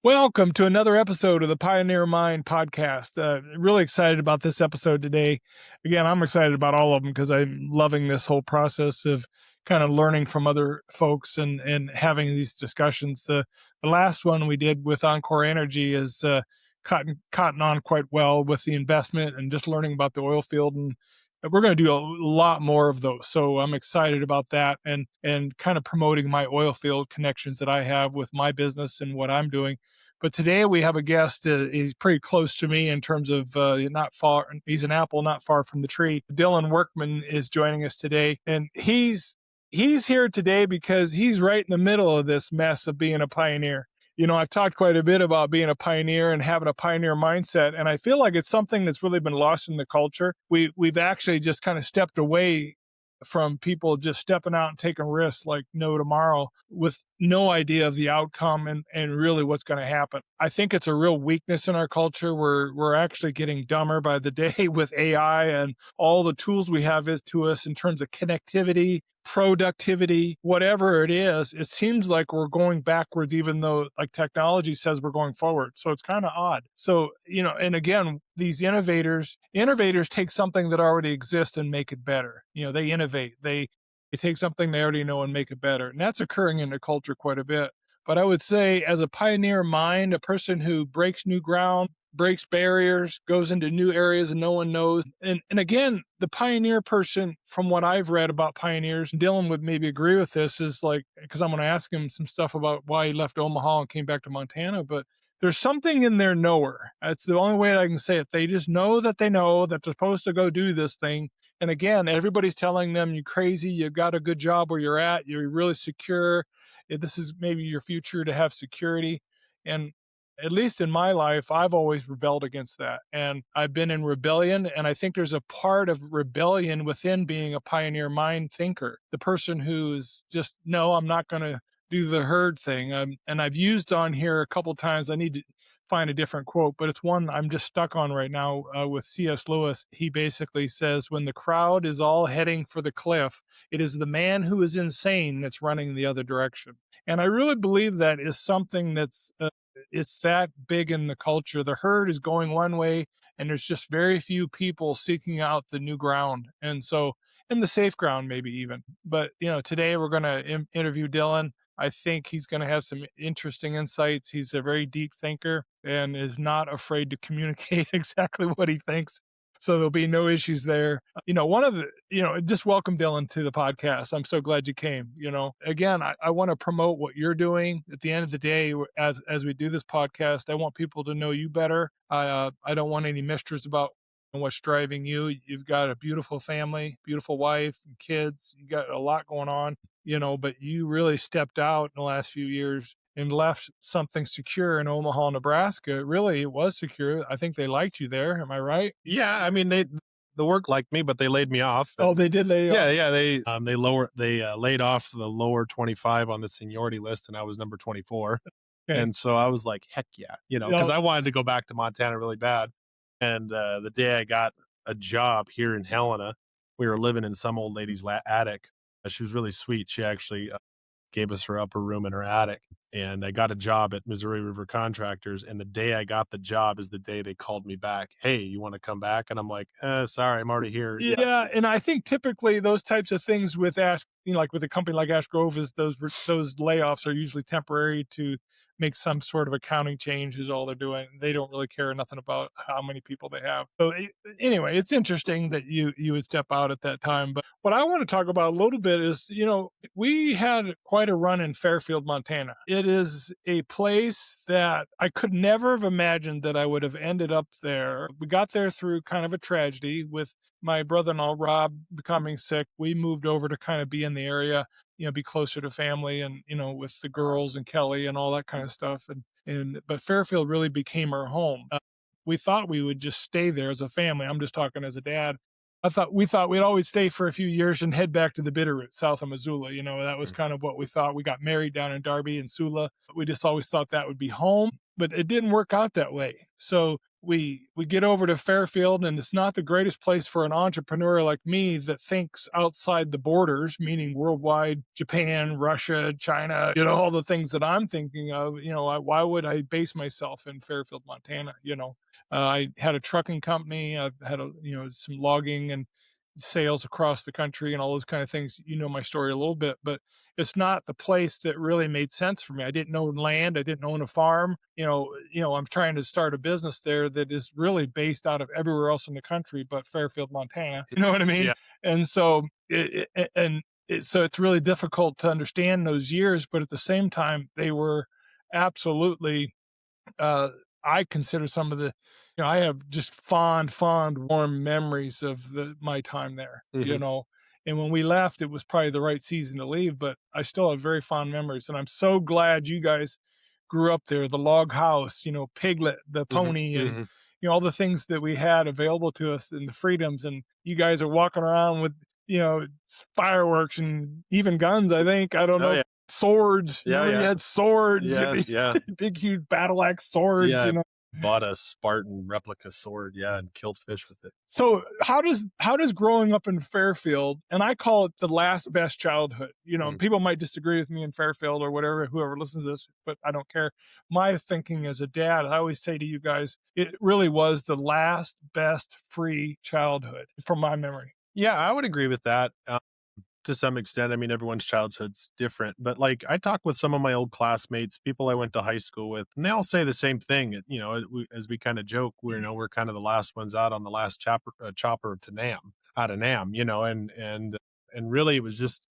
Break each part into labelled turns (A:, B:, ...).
A: Welcome to another episode of the Pioneer Mind podcast. Really excited about this episode today. Again, I'm excited about all of them because I'm loving this whole process of kind of learning from other folks and having these discussions. The last one we did with Encore Energy is cotton on quite well with the investment and just learning about the oil field, and we're going to do a lot more of those. So I'm excited about that and kind of promoting my oil field connections that I have with my business and what I'm doing. But today we have a guest. He's pretty close to me in terms of not far. He's an apple not far from the tree. Dylan Workman is joining us today, and he's here today because he's right in the middle of this mess of being a pioneer. You know, I've talked quite a bit about being a pioneer and having a pioneer mindset, and I feel like it's something that's really been lost in the culture. We've actually just kind of stepped away from people just stepping out and taking risks like no tomorrow with no idea of the outcome and really what's going to happen. I think it's a real weakness in our culture. We're actually getting dumber by the day with AI and all the tools we have to us in terms of connectivity, productivity, whatever it is. It seems like we're going backwards, even though like technology says we're going forward. So it's kind of odd. So, and again, these innovators take something that already exists and make it better. They innovate. They take something they already know and make it better. And that's occurring in the culture quite a bit. But I would say as a pioneer mind, a person who breaks new ground, breaks barriers, goes into new areas and no one knows. And again, the pioneer person, from what I've read about pioneers, Dylan would maybe agree with this, is like, because I'm going to ask him some stuff about why he left Omaha and came back to Montana, but there's something in their knower. That's the only way I can say it. They just know that they're supposed to go do this thing. And again, everybody's telling them, you're crazy, you've got a good job where you're at, you're really secure. This is maybe your future to have security. And at least in my life, I've always rebelled against that. And I've been in rebellion. And I think there's a part of rebellion within being a pioneer mind thinker. The person who's just, no, I'm not going to do the herd thing. And I've used on here a couple times. I need to find a different quote, but it's one I'm just stuck on right now with C.S. Lewis. He basically says, when the crowd is all heading for the cliff, it is the man who is insane that's running the other direction. And I really believe that is something that's it's that big in the culture. The herd is going one way, and there's just very few people seeking out the new ground. And so, and the safe ground, maybe even. But, today we're going to interview Dylan. I think he's going to have some interesting insights. He's a very deep thinker and is not afraid to communicate exactly what he thinks. So there'll be no issues there. Just welcome Dylan to the podcast. I'm so glad you came. Again, I want to promote what you're doing. At the end of the day, as we do this podcast, I want people to know you better. I don't want any mysteries about what's driving you. You've got a beautiful family, beautiful wife and kids. You got a lot going on, but you really stepped out in the last few years and left something secure in Omaha, Nebraska. Really, it was secure. I think they liked you there. Am I right?
B: Yeah, I mean the work liked me, but they laid me off.
A: Oh, they did lay you off?
B: Yeah. They laid off the lower 25 on the seniority list, and I was number 24.
A: Okay.
B: And so I was like, heck yeah, because I wanted to go back to Montana really bad. And the day I got a job here in Helena, we were living in some old lady's attic. She was really sweet. She actually gave us her upper room in her attic. And I got a job at Missouri River Contractors. And the day I got the job is the day they called me back. Hey, you want to come back? And I'm like, sorry, I'm already here.
A: Yeah. And I think typically those types of things with like with a company like Ash Grove, is those layoffs are usually temporary to make some sort of accounting change is all they're doing. They don't really care nothing about how many people they have. So anyway, it's interesting that you would step out at that time. But what I want to talk about a little bit is, we had quite a run in Fairfield, Montana. It is a place that I could never have imagined that I would have ended up there. We got there through kind of a tragedy with my brother-in-law, Rob, becoming sick. We moved over to kind of be in the area, be closer to family and, with the girls and Kelly and all that kind of stuff. But Fairfield really became our home. We thought we would just stay there as a family. I'm just talking as a dad. We thought we'd always stay for a few years and head back to the Bitterroot south of Missoula. That was kind of what we thought. We got married down in Darby and Sula. We just always thought that would be home, but it didn't work out that way. So we get over to Fairfield, and it's not the greatest place for an entrepreneur like me that thinks outside the borders, meaning worldwide, Japan, Russia, China, all the things that I'm thinking of. Why would I base myself in Fairfield, Montana? I had a trucking company. I've had some logging and sales across the country and all those kind of things. My story a little bit, but it's not the place that really made sense for me. I didn't own land. I didn't own a farm. I'm trying to start a business there that is really based out of everywhere else in the country, but Fairfield, Montana. You know what I mean?
B: Yeah.
A: And so, so it's really difficult to understand those years, but at the same time, they were absolutely, I consider some of the, I have just fond, warm memories of my time there, and when we left, it was probably the right season to leave, but I still have very fond memories. And I'm so glad you guys grew up there, the log house, Piglet, the pony, and, all the things that we had available to us and the freedoms. And you guys are walking around with, fireworks and even guns, I think. I don't know.
B: Yeah.
A: Swords.
B: Yeah,
A: You had swords.
B: Yeah.
A: Big, huge battle axe swords,
B: Yeah. Bought a Spartan replica sword, and killed fish with it.
A: So how does growing up in Fairfield, and I call it the last best childhood, people might disagree with me in Fairfield or whatever, whoever listens to this, but I don't care. My thinking as a dad, I always say to you guys, it really was the last best free childhood from my memory.
B: Yeah, I would agree with that. To some extent. I mean, everyone's childhood's different, but like I talk with some of my old classmates, people I went to high school with, and they all say the same thing. As we kind of joke, we're kind of the last ones out on the last chopper to Nam, out of Nam, and really it was just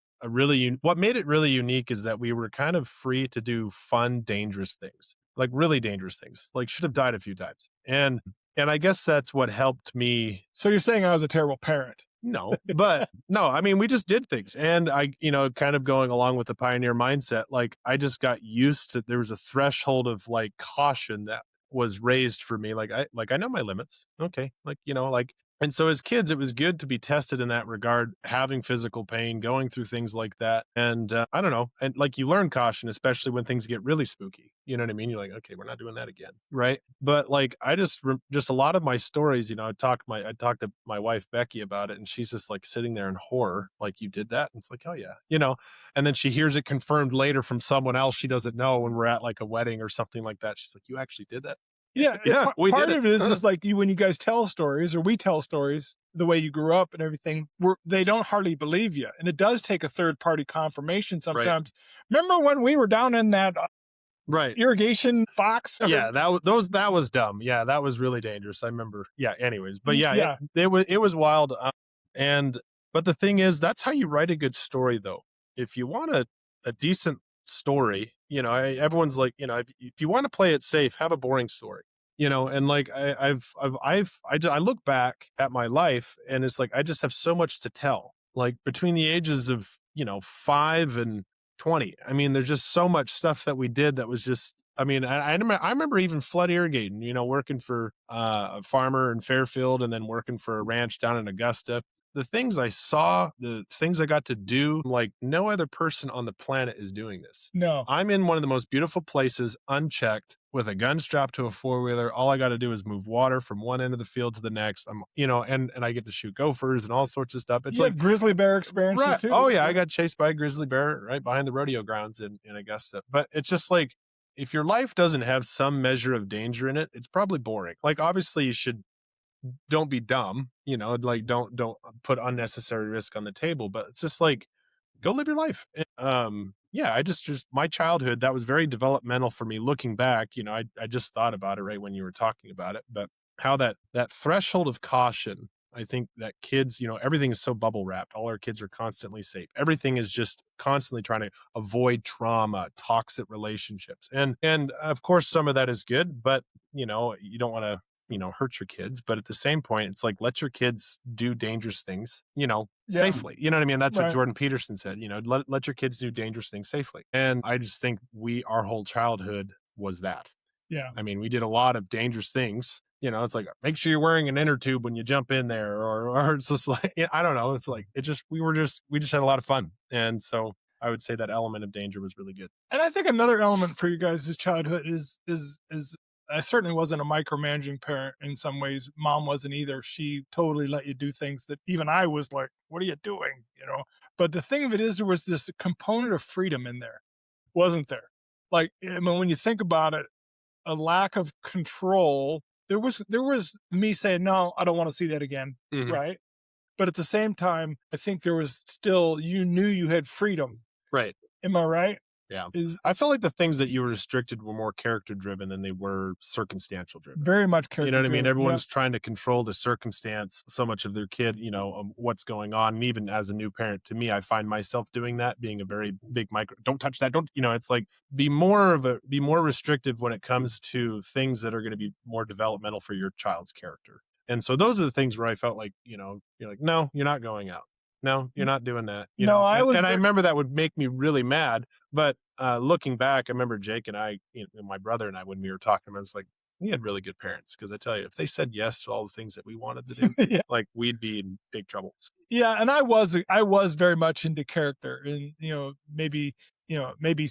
B: what made it really unique is that we were kind of free to do fun, dangerous things, like really dangerous things, like should have died a few times. And I guess that's what helped me.
A: So you're saying I was a terrible parent?
B: No, but no, I mean, we just did things. And I, kind of going along with the pioneer mindset, like I just got used to, there was a threshold of like caution that was raised for me. Like I know my limits. Okay. And so as kids, it was good to be tested in that regard, having physical pain, going through things like that. And I don't know. And like you learn caution, especially when things get really spooky. You know what I mean? You're like, okay, we're not doing that again. Right. But like, I just a lot of my stories, I talked to my wife, Becky, about it. And she's just like sitting there in horror. Like, you did that? And it's like, oh yeah, and then she hears it confirmed later from someone else she doesn't know when we're at like a wedding or something like that. She's like, you actually did that?
A: Yeah, part of it is just like when you guys tell stories, or we tell stories, the way you grew up and everything, they don't hardly believe you. And it does take a third party confirmation sometimes. Right. Remember when we were down in that irrigation box?
B: Yeah, that was dumb. Yeah, that was really dangerous. I remember. Yeah, anyways. But yeah. It was wild. But the thing is, that's how you write a good story, though. If you want a decent story, everyone's like, if you want to play it safe, have a boring story, and like I look back at my life and it's like, I just have so much to tell, like between the ages of, 5 and 20. I mean, there's just so much stuff that we did that was just, I mean, I remember even flood irrigating, working for a farmer in Fairfield and then working for a ranch down in Augusta. The things I saw, the things I got to do, like no other person on the planet is doing this.
A: No.
B: I'm in one of the most beautiful places, unchecked, with a gun strapped to a four-wheeler. All I got to do is move water from one end of the field to the next. I'm, and I get to shoot gophers and all sorts of stuff. It's
A: you
B: like
A: had grizzly bear experiences
B: right.
A: too.
B: Oh yeah, I got chased by a grizzly bear right behind the rodeo grounds in Augusta. But it's just like, if your life doesn't have some measure of danger in it, it's probably boring. Like, obviously you don't be dumb, like don't put unnecessary risk on the table, but it's just like, go live your life. Yeah, I just my childhood, that was very developmental for me. Looking back, I just thought about it right when you were talking about it, but how that threshold of caution, I think that kids, everything is so bubble wrapped. All our kids are constantly safe. Everything is just constantly trying to avoid trauma, toxic relationships. And of course some of that is good, but you don't want to hurt your kids. But at the same point, it's like, let your kids do dangerous things, safely. You know what I mean? That's what Jordan Peterson said, let your kids do dangerous things safely. And I just think our whole childhood was that.
A: Yeah.
B: I mean, we did a lot of dangerous things. It's like, make sure you're wearing an inner tube when you jump in there, or it's just like, I don't know. It's like, we just had a lot of fun. And so I would say that element of danger was really good.
A: And I think another element for you guys' childhood is I certainly wasn't a micromanaging parent in some ways. Mom wasn't either. She totally let you do things that even I was like, what are you doing? But the thing of it is, there was this component of freedom in there, wasn't there? Like, I mean, when you think about it, a lack of control. There was me saying, no, I don't want to see that again.
B: Mhm.
A: Right. But at the same time, I think there was still, you knew you had freedom.
B: Right.
A: Am I right?
B: Yeah.
A: Is
B: I felt like the things that you were restricted were more character driven than they were circumstantial driven.
A: very much
B: You know
A: character
B: what I mean?
A: driven. Yeah.
B: Everyone's trying to control the circumstance so much of their kid, what's going on. And even as a new parent, to me, I find myself doing that, being a very big micro. Don't touch that. Don't, it's like be more restrictive when it comes to things that are going to be more developmental for your child's character. And so those are the things where I felt like, you're like, no, you're not going out. No, you're not doing that.
A: No, I was
B: And I
A: very,
B: remember that would make me really mad. But looking back, I remember Jake and I, my brother and I, when we were talking, I was like, we had really good parents, because I tell you, if they said yes to all the things that we wanted to do,
A: yeah.
B: like we'd be in big trouble.
A: Yeah, and I was very much into character, and maybe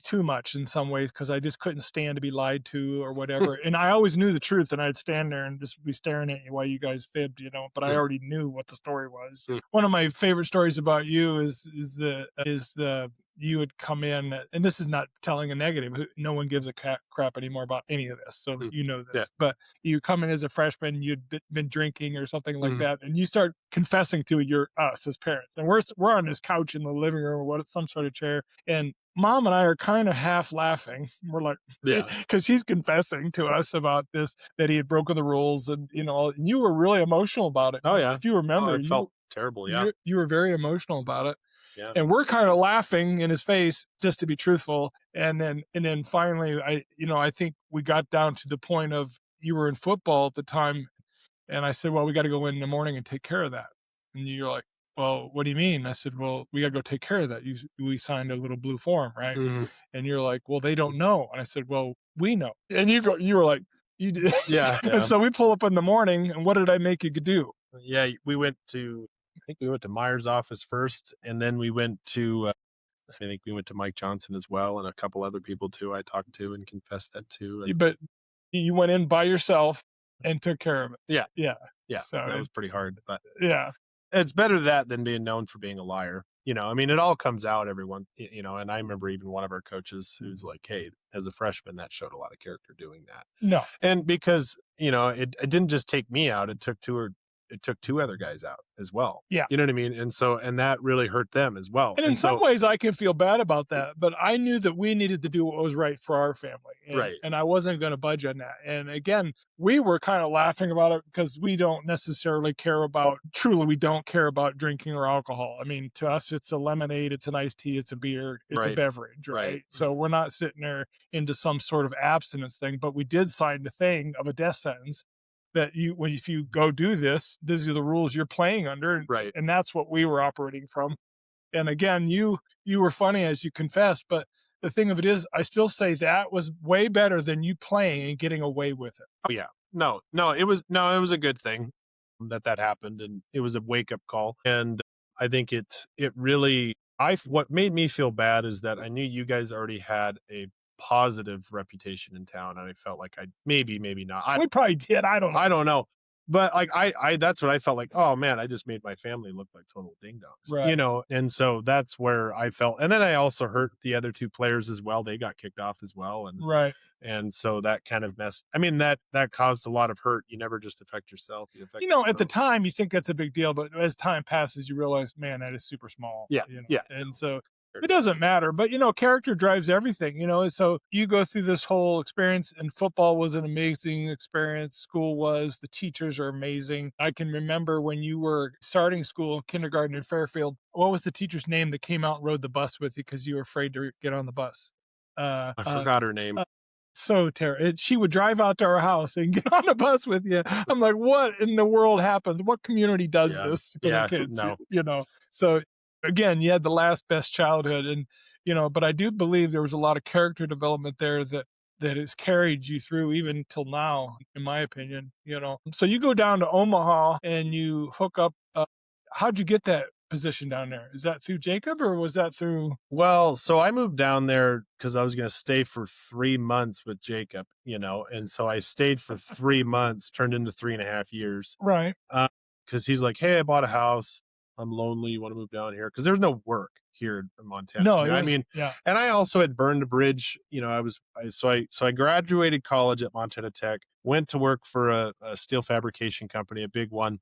A: too much in some ways, because I just couldn't stand to be lied to or whatever. And I always knew the truth, and I'd stand there and just be staring at you while you guys fibbed, but I
B: Mm,
A: already knew what the story was.
B: mm,
A: One of my favorite stories about you is the you would come in, and this is not telling a negative. No one gives a crap anymore about any of this, so
B: mm.
A: you know
B: Yeah.
A: this. But you come in as a freshman, you'd been drinking or something like
B: Mhm.
A: that, and you start confessing to us as parents, and we're on this couch in the living room or some sort of chair, and mom and I are kind of half laughing. We're like,
B: Yeah.
A: because he's confessing to us about this, that he had broken the rules, and and you were really emotional about it.
B: Oh yeah.
A: If you
B: Oh,
A: remember,
B: I felt terrible. Yeah.
A: you were very emotional about it,
B: Yeah.
A: and we're kind of laughing in his face, just to be truthful. And then finally, I think we got down to the point of, you were in football at the time, and I said, well, we got to go in the morning and take care of that. And you're like, well, what do you mean? I said, well, we got to go take care of that. We signed a little blue form, right?
B: Mhm.
A: And you're like, well, they don't know. And I said, well, we know. And you were like, you did.
B: Yeah.
A: And
B: Yeah.
A: so we pull up in the morning, and what did I make you do?
B: Yeah. I think we went to Meyer's office first, and then we went to, I think we went to Mike Johnson as well, and a couple other people too I talked to and confessed that to. And
A: But you went in by yourself and took care of it.
B: yeah,
A: Yeah.
B: yeah,
A: So,
B: that was pretty hard, but
A: yeah.
B: it's better that than being known for being a liar. I mean, it all comes out, everyone, and I remember even one of our coaches who's like, hey, as a freshman, that showed a lot of character doing that.
A: No.
B: And because, it didn't just take me out, it took two other guys out as well.
A: Yeah.
B: You know what I mean? And that really hurt them as well.
A: And in
B: And
A: some
B: so,
A: ways, I can feel bad about that, but I knew that we needed to do what was right for our family, and,
B: right,
A: and I wasn't going to budge on that. And again, we were kind of laughing about it, because we don't necessarily truly, we don't care about drinking or alcohol. I mean, to us, it's a lemonade, it's an iced tea, it's a beer, it's a
B: right,
A: beverage, right?
B: right.
A: So we're not sitting there into some sort of abstinence thing, but we did sign the thing of a death sentence, that if you go do this, these are the rules you're playing under,
B: Right.
A: and that's what we were operating from. And again, you were funny as you confessed, but the thing of it is, I still say that was way better than you playing and getting away with it.
B: Oh yeah. No, it was a good thing that happened, and it was a wake up call. And I think it really what made me feel bad is that I knew you guys already had a positive reputation in town, and I felt like I maybe not.
A: We probably did. I don't know.
B: I don't know. But like I that's what I felt like, oh man, I just made my family look like total ding dongs.
A: Right.
B: And so that's where I felt. And then I also hurt the other two players as well. They got kicked off as well.
A: Right.
B: And so that kind of that caused a lot of hurt. You never just affect yourself, you affect
A: At the
B: those.
A: time, you think that's a big deal, but as time passes, you realize, man, that is super small.
B: Yeah. Yeah.
A: And so it doesn't matter. But, character drives everything, So you go through this whole experience, and football was an amazing experience. School was. The teachers are amazing. I can remember when you were starting school, kindergarten in Fairfield, what was the teacher's name that came out and rode the bus with you because you were afraid to get on the bus?
B: I forgot her name.
A: So terrible. She would drive out to our house and get on the bus with you. I'm like, what in the world happens? What community does
B: Yeah.
A: this for the kids?
B: No.
A: So again, you had the last best childhood, and but I do believe there was a lot of character development there that has carried you through even till now, in my opinion. So you go down to Omaha and you hook up. How'd you get that position down there? Is that through Jacob or was that through?
B: Well, so I moved down there because I was going to stay for 3 months with Jacob, and so I stayed for 3 months, turned into 3.5 years.
A: Right.
B: Because he's like, hey, I bought a house. I'm lonely. You want to move down here? Because there's no work here in Montana.
A: No,
B: I mean,
A: yeah.
B: and I also had burned a bridge. So I graduated college at Montana Tech, went to work for a steel fabrication company, a big one,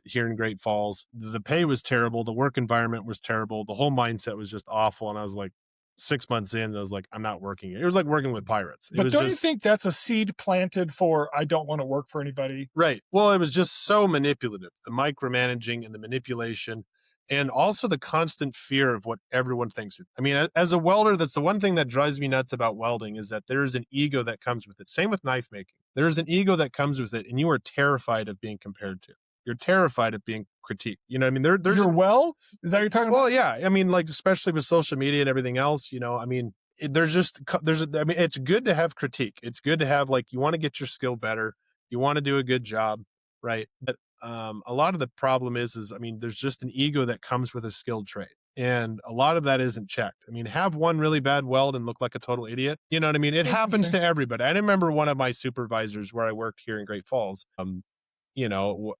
B: here in Great Falls. The pay was terrible. The work environment was terrible. The whole mindset was just awful. And I was like, 6 months in, I was like, I'm not working. It was like working with pirates. It
A: But
B: was
A: don't you
B: just
A: think that's a seed planted for I don't want to work for anybody?
B: right. Well, it was just so manipulative, the micromanaging and the manipulation, and also the constant fear of what everyone thinks. I mean, as a welder, that's the one thing that drives me nuts about welding is that there is an ego that comes with it. Same with knife making. There is an ego that comes with it, and you are terrified of being compared to. You're terrified of being critiqued. You know what I mean? There's
A: Your welds? Is that what you're talking
B: well,
A: about?
B: yeah. I mean, like especially with social media and everything else, I mean, I mean, it's good to have critique. It's good to have like you want to get your skill better, you want to do a good job, right? But a lot of the problem is I mean, there's just an ego that comes with a skilled trade. And a lot of that isn't checked. I mean, have one really bad weld and look like a total idiot. You know what I mean? It happens
A: Interesting.
B: to everybody. I remember one of my supervisors where I worked here in Great Falls. You know,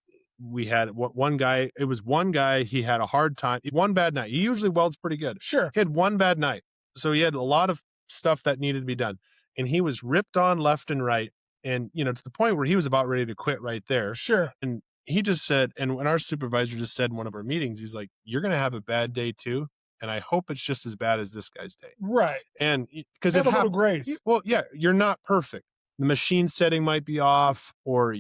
B: we had one guy, it was one guy, he had a hard time, one bad night. He usually welds pretty good.
A: Sure.
B: He had one bad night. So he had a lot of stuff that needed to be done. And he was ripped on left and right. And, to the point where he was about ready to quit right there.
A: Sure.
B: And he just said, and when our supervisor just said in one of our meetings, he's like, you're going to have a bad day too. And I hope it's just as bad as this guy's day.
A: Right.
B: And because
A: Have a little grace.
B: Well, yeah, you're not perfect. The machine setting might be off, or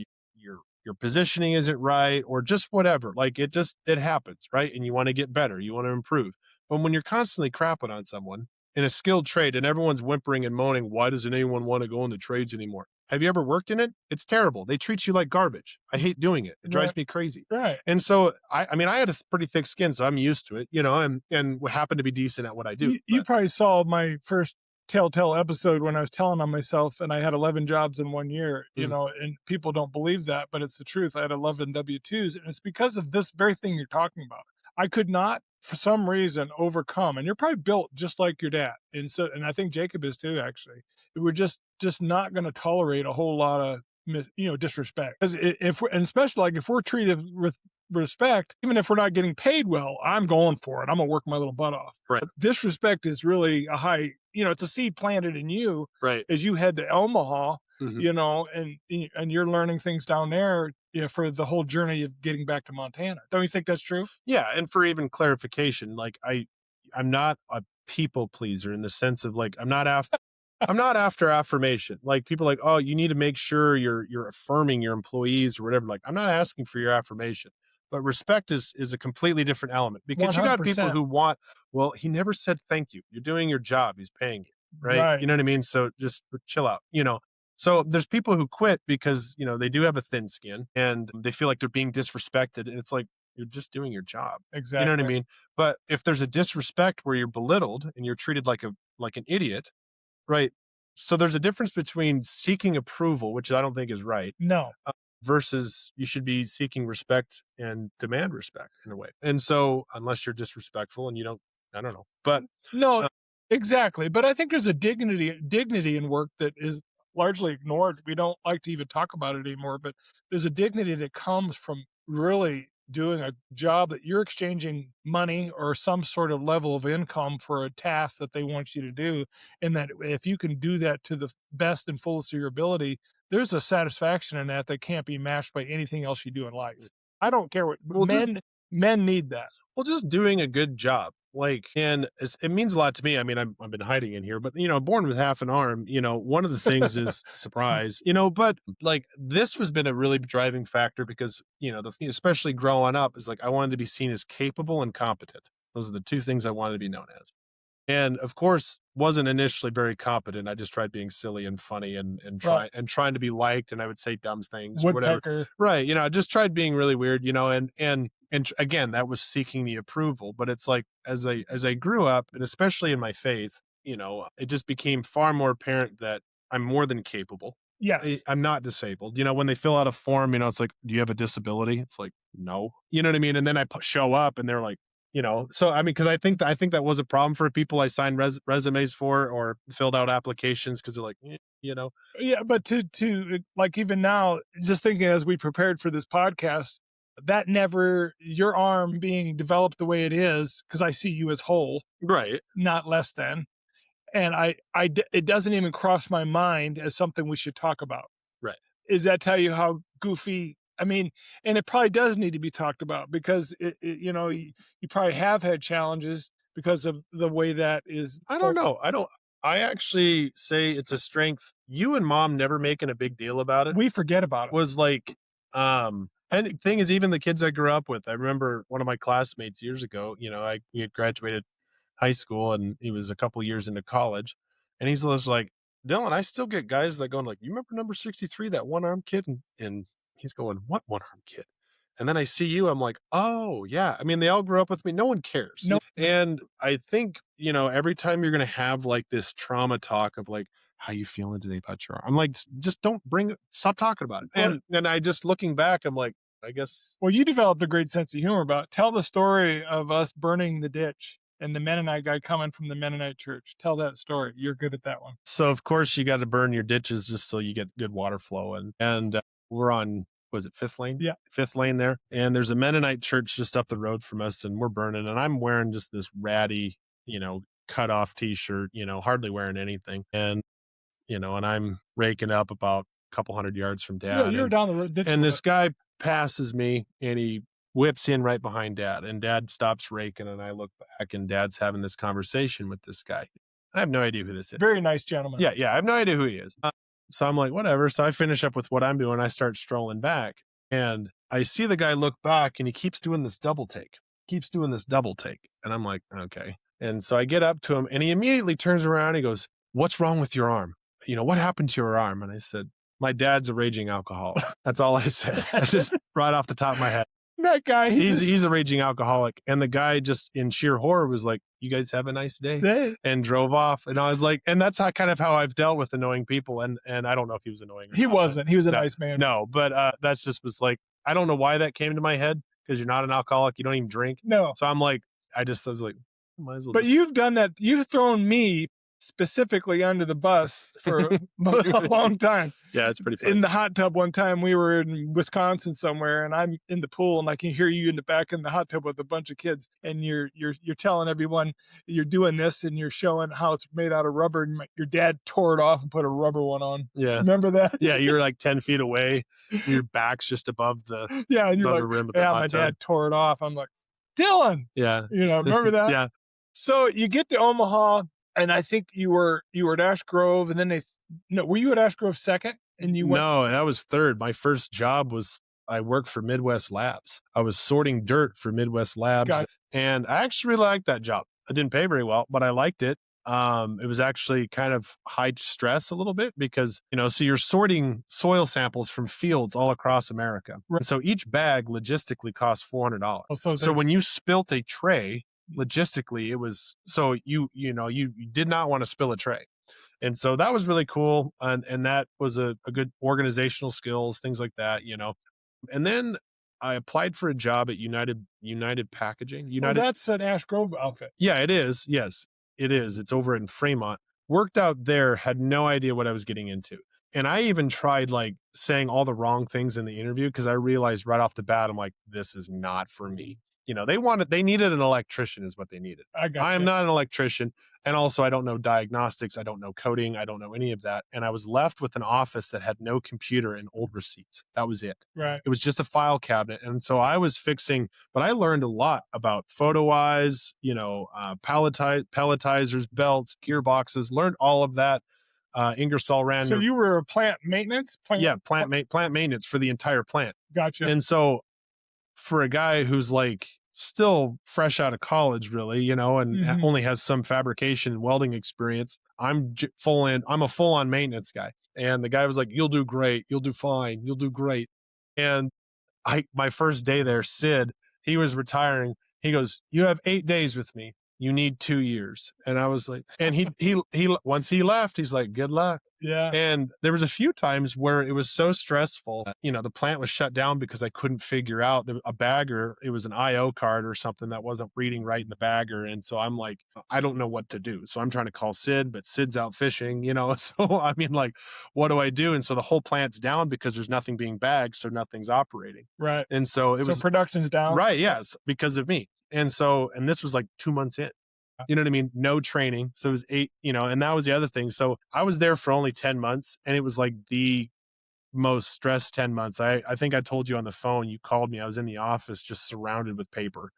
B: your positioning isn't right, or just whatever. Like it happens, right? And you want to get better, you want to improve. But when you're constantly crapping on someone in a skilled trade and everyone's whimpering and moaning, why doesn't anyone want to go into trades anymore? Have you ever worked in it? It's terrible. They treat you like garbage. I hate doing it. It drives me crazy.
A: Right.
B: And so I mean, I had a pretty thick skin, so I'm used to it, and happen to be decent at what I do.
A: You probably saw my first telltale episode when I was telling on myself and I had 11 jobs in 1 year, and people don't believe that, but it's the truth. I had 11 W-2s, and it's because of this very thing you're talking about. I could not, for some reason, overcome, and you're probably built just like your dad. And I think Jacob is too, actually. We're just not going to tolerate a whole lot of, disrespect. Because and especially like if we're treated with respect, even if we're not getting paid well, I'm going for it. I'm gonna work my little butt off.
B: Right.
A: But disrespect is really a high, it's a seed planted in you,
B: right,
A: as you head to Omaha,
B: mm-hmm.
A: And you're learning things down there, for the whole journey of getting back to Montana. Don't you think that's true?
B: Yeah, and for even clarification, like I'm not a people pleaser in the sense of like I'm not after affirmation. Like people are like, oh, you need to make sure you're affirming your employees or whatever. Like I'm not asking for your affirmation. But respect is a completely different element because you got people
A: 100%.
B: who want, well, he never said thank you. You're doing your job. He's paying you. Right. You know what I mean? So just chill out, So there's people who quit because, they do have a thin skin and they feel like they're being disrespected. And it's like, you're just doing your job.
A: Exactly.
B: You know what I mean? But if there's a disrespect where you're belittled and you're treated like an idiot, right? So there's a difference between seeking approval, which I don't think is right.
A: No.
B: Versus you should be seeking respect and demand respect in a way. And so unless you're disrespectful and I don't know, but
A: no, exactly. But I think there's a dignity in work that is largely ignored. We don't like to even talk about it anymore, but there's a dignity that comes from really doing a job that you're exchanging money or some sort of level of income for a task that they want you to do. And that if you can do that to the best and fullest of your ability, there's a satisfaction in that can't be matched by anything else you do in life. I don't care what men need that.
B: Well, just doing a good job. Like, and it means a lot to me. I mean, I've been hiding in here, but born with half an arm, one of the things is surprise, but like this has been a really driving factor because, especially growing up is like, I wanted to be seen as capable and competent. Those are the two things I wanted to be known as. And of course, wasn't initially very competent. I just tried being silly and funny and trying to be liked. And I would say dumb things, or whatever. Right. I just tried being really weird, and again, that was seeking the approval. But it's like, as I grew up, and especially in my faith, it just became far more apparent that I'm more than capable.
A: Yes.
B: I'm not disabled. When they fill out a form, it's like, do you have a disability? It's like, no. You know what I mean? And then I show up and they're like, so I mean, because I think that was a problem for people I signed resumes for or filled out applications because they're like,
A: Yeah, but to like even now, just thinking as we prepared for this podcast, that never your arm being developed the way it is, because I see you as whole,
B: right.
A: not less than. And it doesn't even cross my mind as something we should talk about.
B: Right.
A: Is that tell you how goofy? I mean, and it probably does need to be talked about because you probably have had challenges because of the way that is.
B: I don't know. I actually say it's a strength. You and mom never making a big deal about it
A: We forget about it.
B: was like, and the thing is, even the kids I grew up with, I remember one of my classmates years ago, we had graduated high school and he was a couple years into college. And he's just like, Dylan, I still get guys that going like, you remember number 63, that one arm kid? And he's going, what one arm kid? And then I see you, I'm like, oh yeah. I mean, they all grew up with me. No one cares.
A: No.
B: And I think, every time you're going to have like this trauma talk of like, how you feeling today about your arm? I'm like, just stop talking about it. And I just looking back, I'm like, I guess.
A: Well, you developed a great sense of humor about it. Tell the story of us burning the ditch and the Mennonite guy coming from the Mennonite church. Tell that story. You're good at that one.
B: So of course you got to burn your ditches just so you get good water flow. And we're on, was it fifth lane?
A: Yeah.
B: Fifth lane there. And there's a Mennonite church just up the road from us and we're burning. And I'm wearing just this ratty, cut off t-shirt, hardly wearing anything. And I'm raking up about a couple hundred yards from dad.
A: Yeah, you're down the road.
B: And this guy passes me and he whips in right behind dad and dad stops raking. And I look back and dad's having this conversation with this guy. I have no idea who this is.
A: Very nice gentleman.
B: Yeah. I have no idea who he is. So I'm like, whatever. So I finish up with what I'm doing. I start strolling back and I see the guy look back and he keeps doing this double take. And I'm like, okay. And so I get up to him and he immediately turns around and he goes, what's wrong with your arm? What happened to your arm? And I said, my dad's a raging alcoholic. That's all I said. I just right off the top of my head.
A: That guy,
B: he's a raging alcoholic. And the guy just in sheer horror was like, you guys have a nice day, and drove off. And I was like, and that's how I've dealt with annoying people. And I don't know if he was annoying.
A: He wasn't. He was a nice man.
B: No, but that's just was like, I don't know why that came to my head because you're not an alcoholic. You don't even drink.
A: No.
B: So I'm like, I was like, might as well.
A: But you've done that. You've thrown me specifically under the bus for a long time.
B: Yeah, it's pretty funny.
A: In the hot tub one time, we were in Wisconsin somewhere, and I'm in the pool, and I can hear you in the back in the hot tub with a bunch of kids, and you're telling everyone you're doing this, and you're showing how it's made out of rubber, and your dad tore it off and put a rubber one on.
B: Yeah,
A: remember that?
B: Yeah, you were like 10 feet away, your back's just above the
A: and you're like,
B: rim of
A: yeah, my dad tore it off. I'm like, Dylan.
B: Yeah,
A: remember that?
B: Yeah.
A: So you get to Omaha. And I think you were at Ash Grove, and then were you at Ash Grove second? And you went?
B: No, that was third. My first job was I worked for Midwest Labs. I was sorting dirt for Midwest Labs, and I actually really liked that job. It didn't pay very well, but I liked it. It was actually kind of high stress a little bit because so you're sorting soil samples from fields all across America. Right. So each bag logistically costs $400.
A: Oh,
B: so when you spilt a tray, logistically it was so you did not want to spill a tray, and so that was really cool, and that was a good organizational skills, things like that. And then I applied for a job at United Packaging.
A: That's an Ash Grove outfit.
B: Yeah, it is. Yes, it is. It's over in Fremont. Worked out there, had no idea what I was getting into, and I even tried like saying all the wrong things in the interview because I realized right off the bat I'm like, this is not for me. They needed an electrician is what they needed. I am not an electrician. And also I don't know diagnostics. I don't know coding. I don't know any of that. And I was left with an office that had no computer and old receipts. That was it.
A: Right.
B: It was just a file cabinet. And so I was but I learned a lot about photo eyes, palletizers, belts, gearboxes, learned all of that. Ingersoll Rand.
A: So you were a plant maintenance?
B: Plant maintenance for the entire plant.
A: Gotcha.
B: And so for a guy who's like still fresh out of college, really, and only has some fabrication and welding experience, I'm a full-on maintenance guy. And the guy was like, you'll do great. You'll do fine. You'll do great. And my first day there, Sid, he was retiring. He goes, you have 8 days with me. You need 2 years. And I was like, and he once he left, he's like, good luck.
A: Yeah.
B: And there was a few times where it was so stressful, the plant was shut down because I couldn't figure out a bagger. It was an IO card or something that wasn't reading right in the bagger. And so I'm like, I don't know what to do. So I'm trying to call Sid, but Sid's out fishing, So I mean, like, what do I do? And so the whole plant's down because there's nothing being bagged. So nothing's operating.
A: Right.
B: And so it
A: So
B: was
A: production's down.
B: right. Yes. Because of me. And this was like 2 months in. You know what I mean? No training. So it was 8, and that was the other thing. So I was there for only 10 months and it was like the most stressed 10 months. I think I told you on the phone, you called me. I was in the office just surrounded with paper.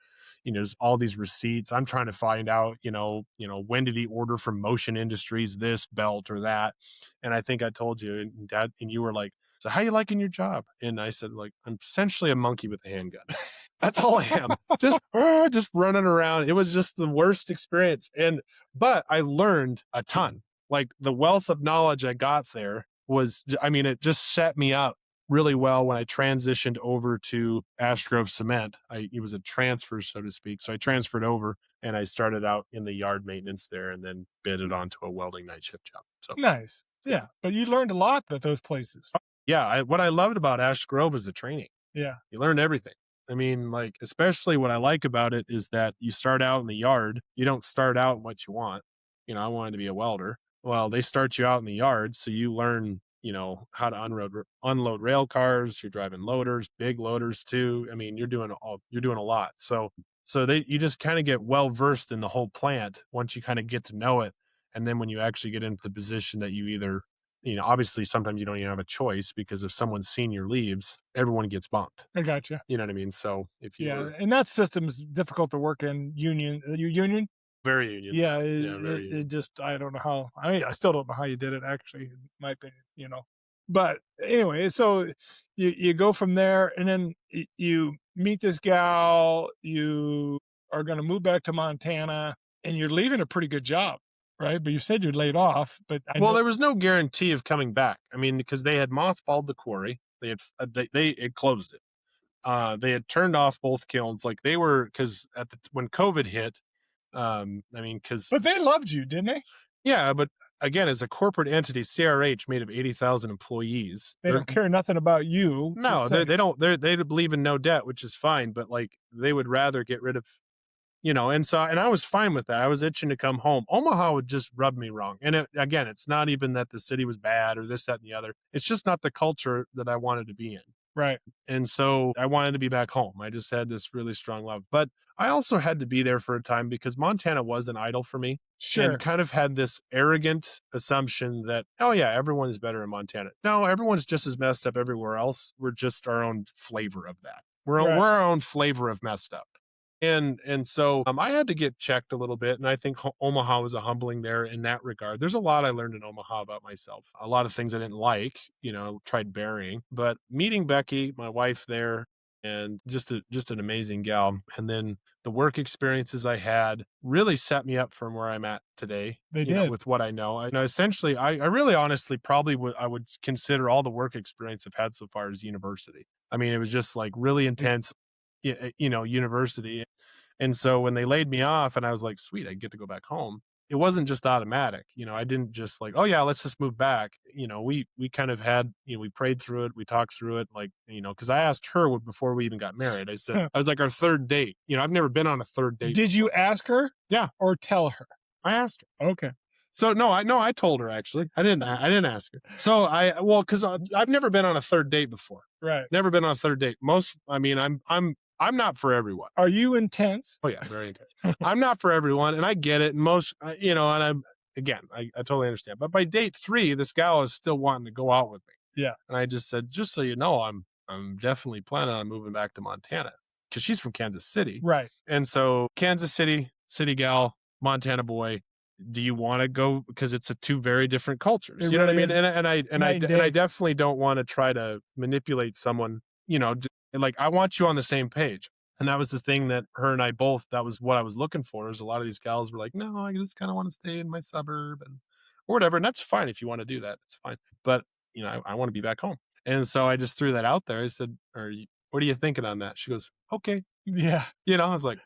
B: There's all these receipts. I'm trying to find out, when did he order from Motion Industries, this belt or that? And I think I told you and dad, and you were like, so how you liking your job? And I said, like, I'm essentially a monkey with a handgun. That's all I am. Just running around. It was just the worst experience. But I learned a ton. Like the wealth of knowledge I got there I mean, it just set me up really well when I transitioned over to Ash Grove Cement. It was a transfer, so to speak. So I transferred over and I started out in the yard maintenance there and then bid it onto a welding night shift job. So
A: Nice.
B: yeah.
A: Yeah. But you learned a lot at those places.
B: Yeah, what I loved about Ash Grove is the training.
A: Yeah.
B: You learn everything. I mean, like, especially what I like about it is that you start out in the yard. You don't start out what you want. I wanted to be a welder. Well, they start you out in the yard, so you learn, how to unload rail cars. You're driving loaders, big loaders too. I mean, you're doing a lot. So you just kind of get well versed in the whole plant once you kind of get to know it. And then when you actually get into the position that you either obviously sometimes you don't even have a choice because if someone's senior leaves, everyone gets bumped.
A: I gotcha.
B: You know what I mean? So if you
A: Yeah.
B: were
A: And that system's difficult to work in union. You union?
B: very union,
A: Yeah.
B: yeah, very union.
A: It just, I don't know how, I mean, I still don't know how you did it actually, in my opinion. But anyway, so you go from there and then you meet this gal, you are going to move back to Montana and you're leaving a pretty good job, right? But you said you're laid off, but I
B: Well,
A: know,
B: there was no guarantee of coming back. I mean, because they had mothballed the quarry, they had closed it. They had turned off both kilns, like they were because when COVID hit, I mean, because
A: but they loved you, didn't they?
B: yeah, but again, as a corporate entity, CRH made of 80,000 employees.
A: They don't care nothing about you.
B: No, they don't. They believe in no debt, which is fine. But like, they would rather get rid of, and I was fine with that. I was itching to come home. Omaha would just rub me wrong. And again, it's not even that the city was bad or this, that, and the other. It's just not the culture that I wanted to be in.
A: Right.
B: And so I wanted to be back home. I just had this really strong love. But I also had to be there for a time because Montana was an idol for me.
A: Sure.
B: And kind of had this arrogant assumption that, oh, yeah, everyone is better in Montana. No, everyone's just as messed up everywhere else. We're just our own flavor of that. We're our own flavor of messed up. And so I had to get checked a little bit. And I think Omaha was a humbling there in that regard. There's a lot I learned in Omaha about myself. A lot of things I didn't like, tried burying. But meeting Becky, my wife there, and just an amazing gal. And then the work experiences I had really set me up from where I'm at today.
A: They did.
B: With what I know. Essentially, I really honestly probably would consider all the work experience I've had so far as university. I mean, it was just like really intense, university. And so when they laid me off and I was like, sweet, I get to go back home. It wasn't just automatic. I didn't just like, oh yeah, let's just move back. We kind of had, we prayed through it. We talked through it. Like, cause I asked her before we even got married, I said, I was like our third date, I've never been on a third date.
A: Did you ask her?
B: Yeah.
A: Or tell her?
B: I asked her.
A: Okay.
B: So I told her actually. I didn't ask her. So cause I've never been on a third date before.
A: Right.
B: Never been on a third date. I'm not for everyone.
A: Are you intense?
B: Oh yeah, very intense. I'm not for everyone, and I get it. And and I totally understand. But by date 3, this gal is still wanting to go out with me.
A: Yeah.
B: And I just said, just so you know, I'm definitely planning on moving back to Montana because she's from Kansas City.
A: Right.
B: And so Kansas City gal, Montana boy. Do you want to go? Because it's two very different cultures. You know what I mean? And I definitely don't want to try to manipulate someone. Like I want you on the same page. And that was the thing that her and I both, that was what I was looking for, is a lot of these gals were like, no, I just kind of want to stay in my suburb or whatever. And that's fine. If you want to do that, it's fine. But, I want to be back home. And so I just threw that out there. I said, what are you thinking on that? She goes, okay.
A: Yeah.
B: I was like,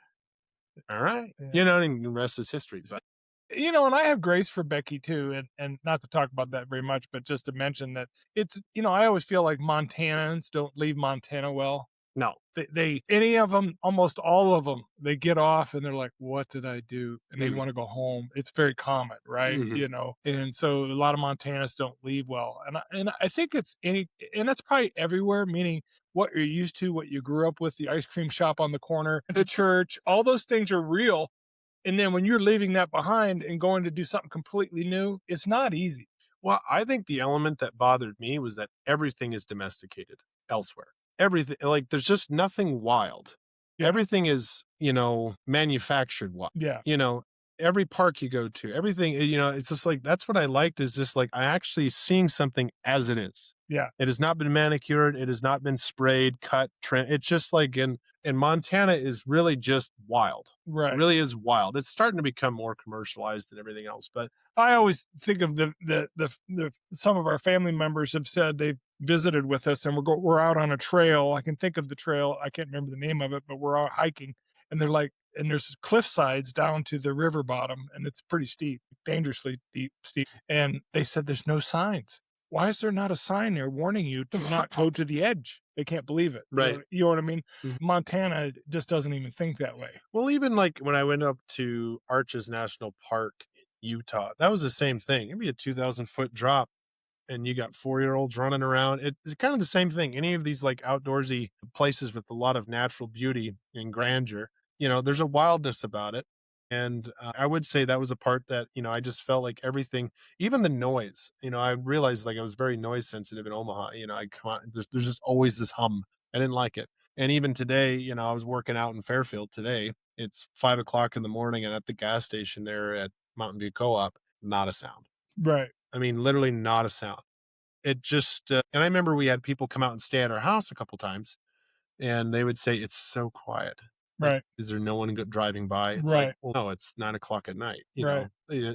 B: all right.
A: Yeah.
B: And the rest is history. But
A: And I have grace for Becky too, and not to talk about that very much, but just to mention that I always feel like Montanans don't leave Montana well.
B: No.
A: They any of them, almost all of them, they get off and they're like, "What did I do?" And they
B: Mhm.
A: wanna go home. It's very common, right?
B: Mhm.
A: And so a lot of Montanans don't leave well, and I think and that's probably everywhere, meaning what you're used to, what you grew up with, the ice cream shop on the corner, the church, all those things are real, and then when you're leaving that behind and going to do something completely new, it's not easy.
B: Well, I think the element that bothered me was that everything is domesticated elsewhere. Everything, like, there's just nothing wild.
A: Yeah,
B: Everything is, manufactured wild.
A: yeah,
B: You know, every park you go to, everything, it's just like that's what I liked is just like I actually seeing something as it is.
A: yeah,
B: It has not been manicured, it has not been sprayed, cut, trim. It's just like in Montana is really just wild. It
A: right.
B: really is wild. It's starting to become more commercialized and everything else, but
A: I always think of the some of our family members have said they've visited with us and we're out on a trail. I can think of the trail. I can't remember the name of it, but we're out hiking and they're like, and there's cliff sides down to the river bottom and it's pretty steep, dangerously steep. And they said there's no signs. Why is there not a sign there warning you to not go to the edge? They can't believe it.
B: right.
A: You know what I mean?
B: Mhm.
A: Montana just doesn't even think that way.
B: Well, even like when I went up to Arches National Park in Utah, that was the same thing. It'd be a 2,000-foot drop and you got 4-year-olds running around. It's kind of the same thing. Any of these like outdoorsy places with a lot of natural beauty and grandeur, there's a wildness about it. And I would say that was a part that, I just felt like everything, even the noise, I realized like I was very noise sensitive in Omaha. I come out, there's just always this hum. I didn't like it. And even today, I was working out in Fairfield today. It's 5 o'clock in the morning and at the gas station there at Mountain View Co-op, not a sound.
A: Right.
B: I mean, literally not a sound. It just and I remember we had people come out and stay at our house a couple times, and they would say, "It's so quiet. Like,
A: Right.
B: is there no one driving by?" It's like,
A: Right.
B: "Well, no, it's 9 o'clock at night."
A: Right.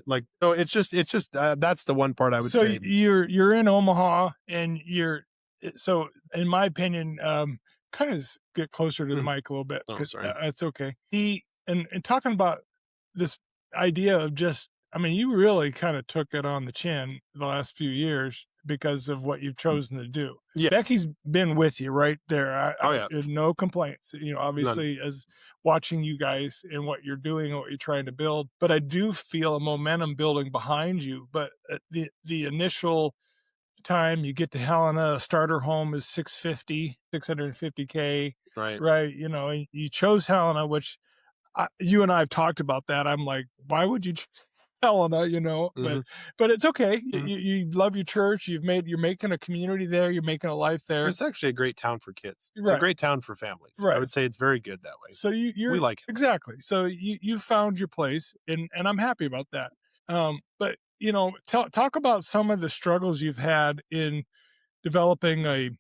B: Like so. It's just that's the one part I would
A: So
B: say.
A: you're in Omaha and so in my opinion, kind of get closer to the
B: Mm,
A: mic a little bit
B: oh,
A: because
B: sorry.
A: it's okay. And talking about this idea of just, I mean, you really kind of took it on the chin the last few years because of what you've
B: Mm,
A: chosen to do.
B: yeah.
A: Becky's been with you right there.
B: Oh yeah.
A: There's no complaints.
B: None.
A: Obviously, as watching you guys and what you're doing and what you're trying to build. But I do feel a momentum building behind you. But the initial time you get to Helena, a starter home is 650K,
B: Right.
A: right? And you chose Helena, which you and I have talked about that. I'm like, why would you Helena? But
B: Hmm.
A: it's okay. You,
B: Hmm.
A: you, you love your church. You're making a community there. You're making a life there.
B: It's actually a great town for kids. It's a
A: Right,
B: great town for families. I
A: right.
B: would say it's very good that way.
A: So
B: We
A: you're
B: like it.
A: exactly. So you found your place, and I'm happy about that. But talk about some of the struggles you've had in developing a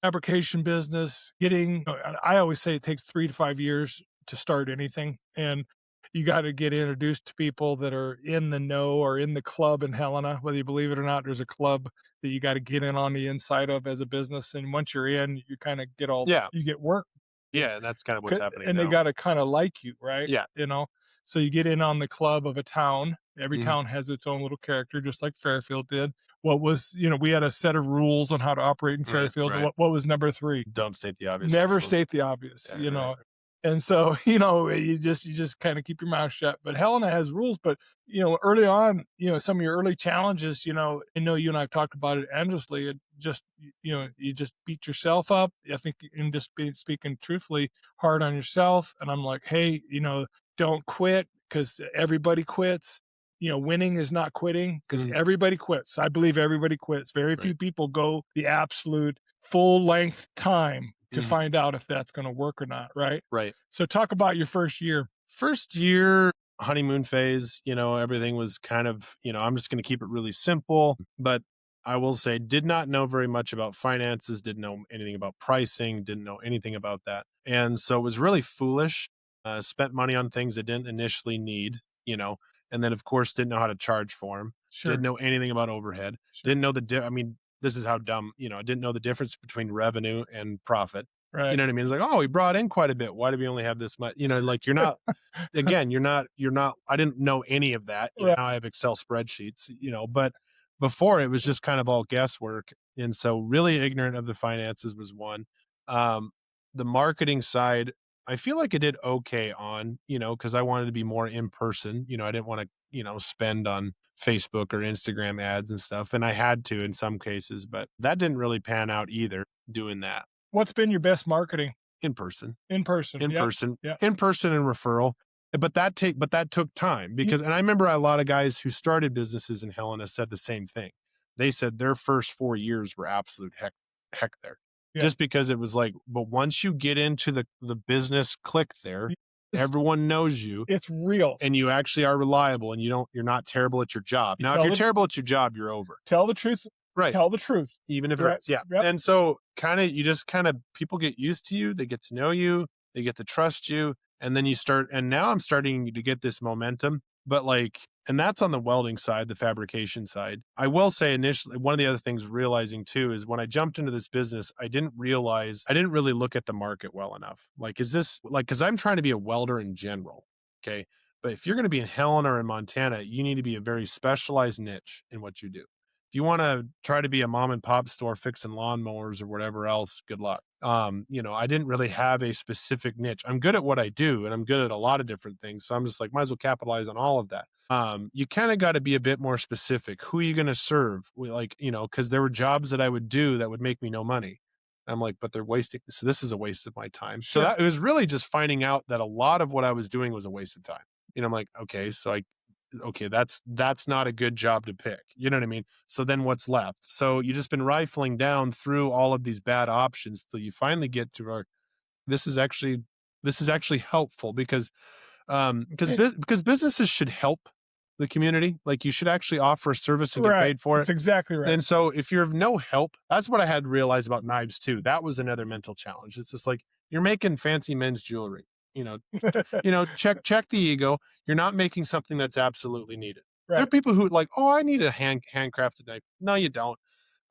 A: fabrication business. I always say it takes 3 to 5 years to start anything, and you got to get introduced to people that are in the know or in the club in Helena. Whether you believe it or not, there's a club that you got to get in on the inside of as a business, and once you're in, you kind of
B: Yeah.
A: you get work.
B: Yeah. And that's kind of what's happening
A: And they
B: now.
A: gotta kinda like you, right?
B: Yeah.
A: So you get in on the club of a town. Every
B: Mhm.
A: town has its own little character, just like Fairfield did. We had a set of rules on how to operate in
B: Right.
A: Fairfield.
B: Right.
A: What was number 3?
B: Don't state the obvious
A: Never
B: also.
A: state the obvious,
B: Yeah, right.
A: And so, you just kinda keep your mouth shut. But Helena has rules, but, early on, some of your early challenges, I know you and I have talked about it endlessly. It just you just beat yourself up. I think in just speaking truthfully, hard on yourself. And I'm like, hey, don't quit because everybody quits. Winning is not quitting because
B: Mhm.
A: everybody quits. I believe everybody quits. Very
B: Right.
A: few people go the absolute full length time to
B: Mhm.
A: find out if that's going to work or not. Right.
B: Right.
A: So talk about your first year.
B: First year, honeymoon phase, everything was kind of, I'm just going to keep it really simple. But I will say, did not know very much about finances, didn't know anything about pricing, didn't know anything about that. And so it was really foolish. Spent money on things I didn't initially need, and then, of course, didn't know how to charge for them, didn't
A: Sure.
B: know anything about overhead,
A: Sure.
B: didn't know I mean, this is how dumb, I didn't know the difference between revenue and profit.
A: Right.
B: You know what I mean? It's like, oh, we brought in quite a bit. Why do we only have this much? You know, like you're not, again, you're not, I didn't know any of that. You know,
A: Right.
B: now I have Excel spreadsheets, you know, but before it was just kind of all guesswork. And so really ignorant of the finances was one. Um, the marketing side, I feel like I did okay on, you know, because I wanted to be more in person. You know, I didn't want to, you know, spend on Facebook or Instagram ads and stuff. And I had to in some cases, but that didn't really pan out either doing that
A: What's been your best marketing?
B: in person.
A: In person.
B: In
A: Yep.
B: person,
A: Yep.
B: in person and referral. But that took time because, and I remember a lot of guys who started businesses in Helena said the same thing. They said their first 4 years were absolute heck there,
A: Yeah.
B: just because it was like, but once you get into the business click there,
A: It's,
B: everyone knows you
A: it's real.
B: and you actually are reliable and you're not terrible at your job.
A: You
B: Now, if you're terrible at your job, you're over.
A: Tell the truth.
B: Right.
A: Tell the truth.
B: Even if it
A: Right.
B: hurts. Yeah.
A: Yep.
B: And so you just people get used to you, they get to know you, they get to trust you. And then and now I'm starting to get this momentum, but like, and that's on the welding side, the fabrication side. I will say initially, one of the other things realizing too is when I jumped into this business, I didn't really look at the market well enough. Like, is this like, cause I'm trying to be a welder in general. Okay. But if you're going to be in Helena or in Montana, you need to be a very specialized niche in what you do. If you want to try to be a mom and pop store fixing lawnmowers or whatever else, good luck. You know, I didn't really have a specific niche. I'm good at what I do and I'm good at a lot of different things. So I'm just like, might as well capitalize on all of that. You kind of got to be a bit more specific. Who are you going to serve? Like, you know, because there were jobs that I would do that would make me no money. I'm like, but they're wasting. So this is a waste of my time.
A: Sure.
B: So it was really just finding out that a lot of what I was doing was a waste of time. You know, I'm like, okay, that's not a good job to pick. You know what I mean? So then what's left? So you just been rifling down through all of these bad options till you finally get to this is actually helpful because because businesses should help the community. Like you should actually offer a service and get paid for it.
A: That's exactly right.
B: And so if you're of no help, that's what I had to realize about knives too. That was another mental challenge. It's just like you're making fancy men's jewelry. You know, check the ego. You're not making something that's absolutely needed. There are
A: Right.
B: people who like, oh, I need a handcrafted knife. No, you don't.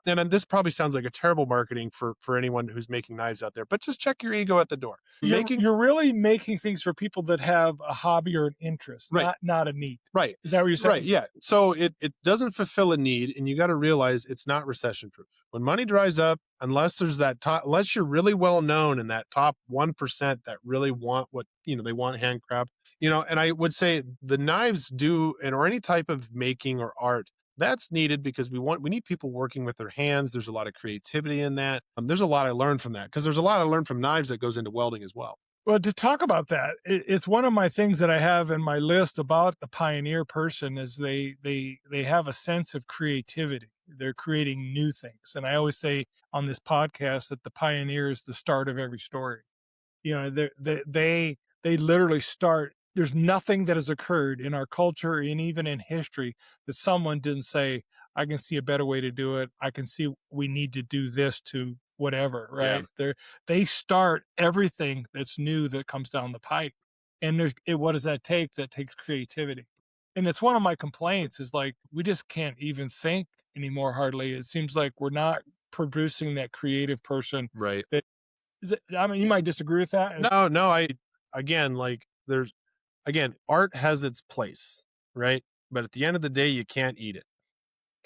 B: And this probably sounds like a terrible marketing for anyone who's making knives out there, but just check your ego at the door.
A: You're really making things for people that have a hobby or an interest,
B: Right.
A: not a need.
B: Right.
A: Is that what you're saying?
B: Right. Yeah. So it doesn't fulfill a need, and you got to realize it's not recession proof. When money dries up, unless there's unless you're really well known in that top 1% that really want what, you know, they want handcraft, you know, and I would say the knives do, or any type of making or art, that's needed because we need people working with their hands. There's a lot of creativity in that. There's a lot I learned from that because there's a lot I learned from knives that goes into welding as well.
A: Well, to talk about that, it's one of my things that I have in my list about the pioneer person is they have a sense of creativity. They're creating new things. And I always say on this podcast that the pioneer is the start of every story. You know, they literally start. There's nothing that has occurred in our culture and even in history that someone didn't say, I can see a better way to do it. I can see we need to do this to whatever, right?
B: Yeah.
A: They start everything that's new that comes down the pike. And what does that take? That takes creativity. And it's one of my complaints is like, we just can't even think anymore, hardly. It seems like we're not producing that creative person.
B: Right.
A: I mean, you might disagree with that.
B: No, again, like art has its place, right? But at the end of the day, you can't eat it.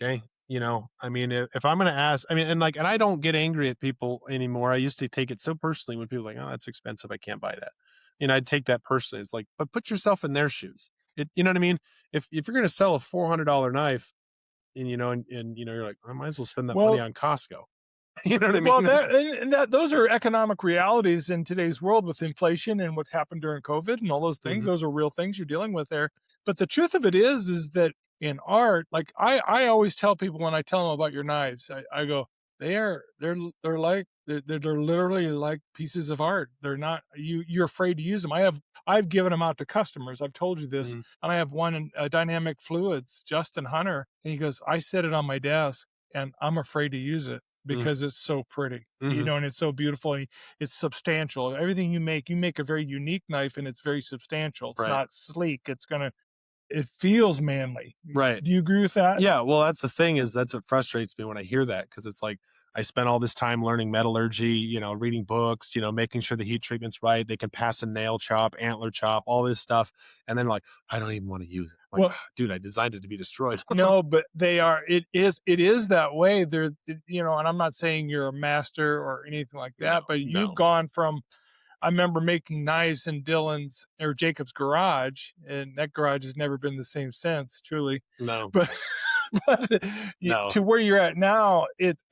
B: Okay. You know, I mean, if I'm going to ask, I mean, and I don't get angry at people anymore. I used to take it so personally when people are like, oh, that's expensive, I can't buy that. You know, I'd take that personally. It's like, but put yourself in their shoes. You know what I mean? If you're going to sell a $400 knife and, you know, and you know, you're like, I might as well spend that money on Costco. You know what I mean?
A: Well, those are economic realities in today's world with inflation and what's happened during COVID and all those things.
B: Mhm.
A: Those are real things you're dealing with there. But the truth of it is that in art, like I always tell people when I tell them about your knives, I go, they're literally like pieces of art. They're not, you're afraid to use them. I've given them out to customers. I've told you this.
B: Mhm.
A: And I have one in Dynamic Fluids, Justin Hunter, and he goes, I set it on my desk and I'm afraid to use it because it's so pretty, you know, and it's so beautiful. And it's substantial. Everything you make a very unique knife and it's very substantial. It's not sleek. It feels manly.
B: Right.
A: Do you agree with that?
B: Yeah. Well, that's the thing is that's what frustrates me when I hear that. Cause it's like, I spent all this time learning metallurgy, reading books, making sure the heat treatment's right. They can pass a nail chop, antler chop, all this stuff. And then like, I don't even want to use it. I'm like,
A: Well,
B: dude, I designed it to be destroyed.
A: no, but it is that way. And I'm not saying you're a master or anything like that,
B: No,
A: but you've
B: no,
A: gone from, I remember making knives in Dylan's or Jacob's garage, and that garage has never been the same since, truly.
B: no,
A: But but
B: no.
A: to where you're at now, it's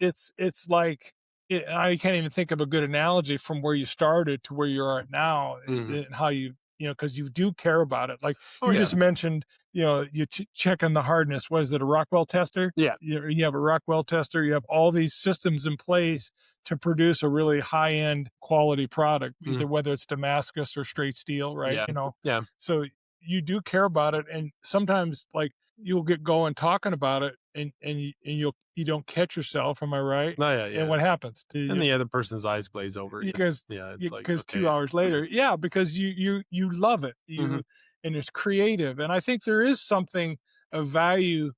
A: like I can't even think of a good analogy from where you started to where you are at now,
B: Mhm.
A: and how because you do care about it. Like
B: Oh,
A: you
B: yeah.
A: just mentioned, you check on the hardness. What is it, a Rockwell tester?
B: Yeah.
A: You have a Rockwell tester. You have all these systems in place to produce a really high end quality product,
B: Mhm.
A: either whether it's Damascus or straight steel, right?
B: Yeah. Yeah.
A: So you do care about it, and sometimes like you'll get going talking about it, and you don't catch yourself. Am I right?
B: No, yeah,
A: And
B: yeah.
A: what happens?
B: And the other person's eyes glaze over.
A: Because
B: Yeah, it's like,
A: because 2
B: okay.
A: hours later, yeah, because you love it.
B: Mhm.
A: And it's creative, and I think there is something of value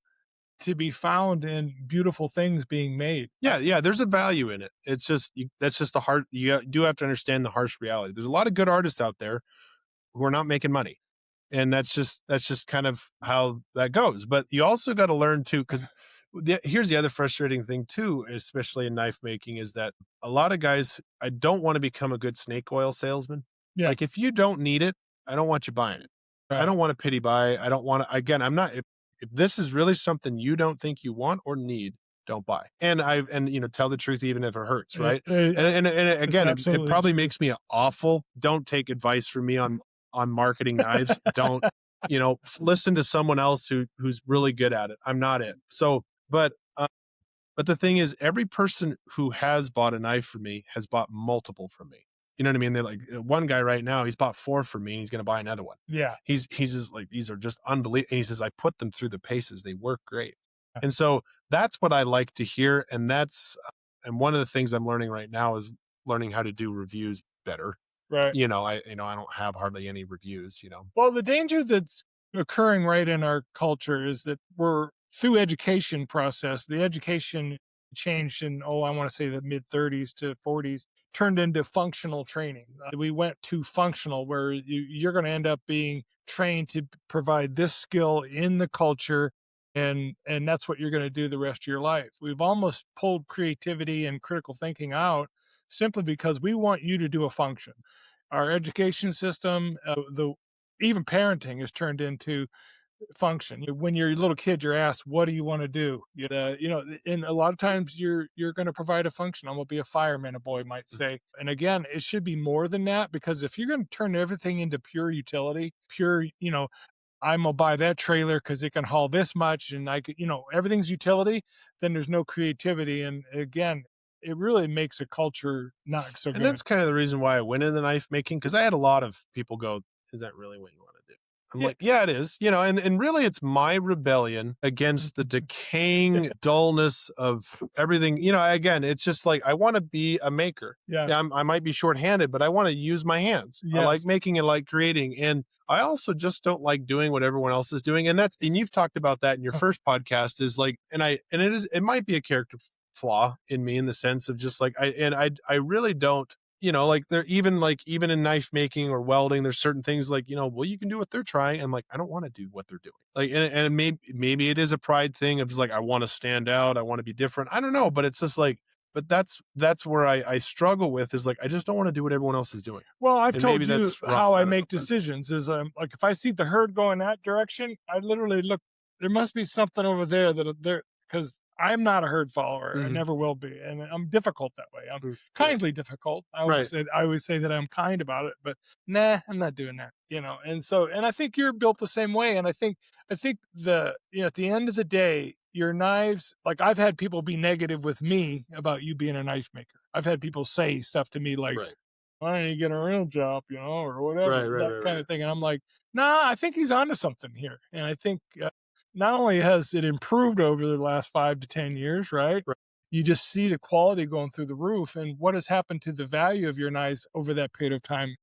A: to be found in beautiful things being made.
B: Yeah, yeah, there's a value in it. It's just that's just the hard. You do have to understand the harsh reality. There's a lot of good artists out there who are not making money, and that's just kind of how that goes. But you also got to learn too, because here's the other frustrating thing too, especially in knife making, is that a lot of guys, I don't want to become a good snake oil salesman.
A: Yeah,
B: Like if you don't need it, I don't want you buying it. I
A: right.
B: don't want to pity buy. I don't want to. Again, I'm not. If this is really something you don't think you want or need, don't buy. And tell the truth even if it hurts, right? And
A: It's
B: again, it
A: absolutely
B: probably
A: true.
B: makes me awful. Don't take advice from me on marketing knives. Don't listen to someone else who's really good at it. I'm not it. So, but the thing is, every person who has bought a knife from me has bought multiple from me. You know what I mean? They're like one guy right now, he's bought 4 from me and he's going to buy another one.
A: Yeah.
B: He's just like, these are just unbelievable. And he says, I put them through the paces. They work great. And so that's what I like to hear. And one of the things I'm learning right now is learning how to do reviews better.
A: Right.
B: I don't have hardly any reviews.
A: Well, the danger that's occurring right in our culture is that we're through education process, the education changed in, I want to say the mid 30s to 40s, turned into functional training. We went to functional where you're going to end up being trained to provide this skill in the culture, and that's what you're going to do the rest of your life. We've almost pulled creativity and critical thinking out simply because we want you to do a function. Our education system, the even parenting is turned into function. When you're a little kid, you're asked, "What do you want to do?" And a lot of times you're going to provide a function. I'm going to be a fireman, a boy might say. And again, it should be more than that, because if you're going to turn everything into pure utility, pure, I'm gonna buy that trailer because it can haul this much, and I could, everything's utility. Then there's no creativity, and again, it really makes a culture not so
B: And
A: good.
B: that's kind of the reason why I went into knife making, because I had a lot of people go, is that really what you want to do? I'm
A: Yeah.
B: like, yeah, it is. And really it's my rebellion against the decaying dullness of everything. Again, it's just like I want to be a maker.
A: Yeah.
B: Yeah, I might be shorthanded, but I want to use my hands. I like
A: Yes.
B: making and like creating. And I also just don't like doing what everyone else is doing. And you've talked about that in your first podcast, is like, and it might be a character flaw in me, in the sense of just like I really don't, like they're even in knife making or welding, there's certain things like, well, you can do what they're trying. I'm like, I don't want to do what they're doing. Like, and maybe it is a pride thing of just like, I want to stand out, I want to be different. I don't know, but it's just like, but that's where I struggle with, is like, I just don't want to do what everyone else is doing.
A: Well, I've
B: And maybe
A: told you
B: that's wrong.
A: how
B: I
A: I
B: don't know.
A: make decisions is like if I see the herd going that direction, I literally look, there must be something over there that there, because I'm not a herd follower. I
B: Mhm.
A: never will be. And I'm difficult that way. I'm
B: Mm, right.
A: kindly difficult.
B: Right.
A: I always say that I'm kind about it, but nah, I'm not doing that. And I think you're built the same way. And I think at the end of the day, your knives, like I've had people be negative with me about you being a knife maker. I've had people say stuff to me like,
B: Right.
A: why don't you get a real job, or
B: Right.
A: whatever,
B: Right.
A: that
B: Right.
A: kind
B: Right.
A: of thing. And I'm like, nah, I think he's onto something here. And I think not only has it improved over the last 5 to 10 years, right?
B: Right.
A: You just see the quality going through the roof. And what has happened to the value of your knives over that period of time?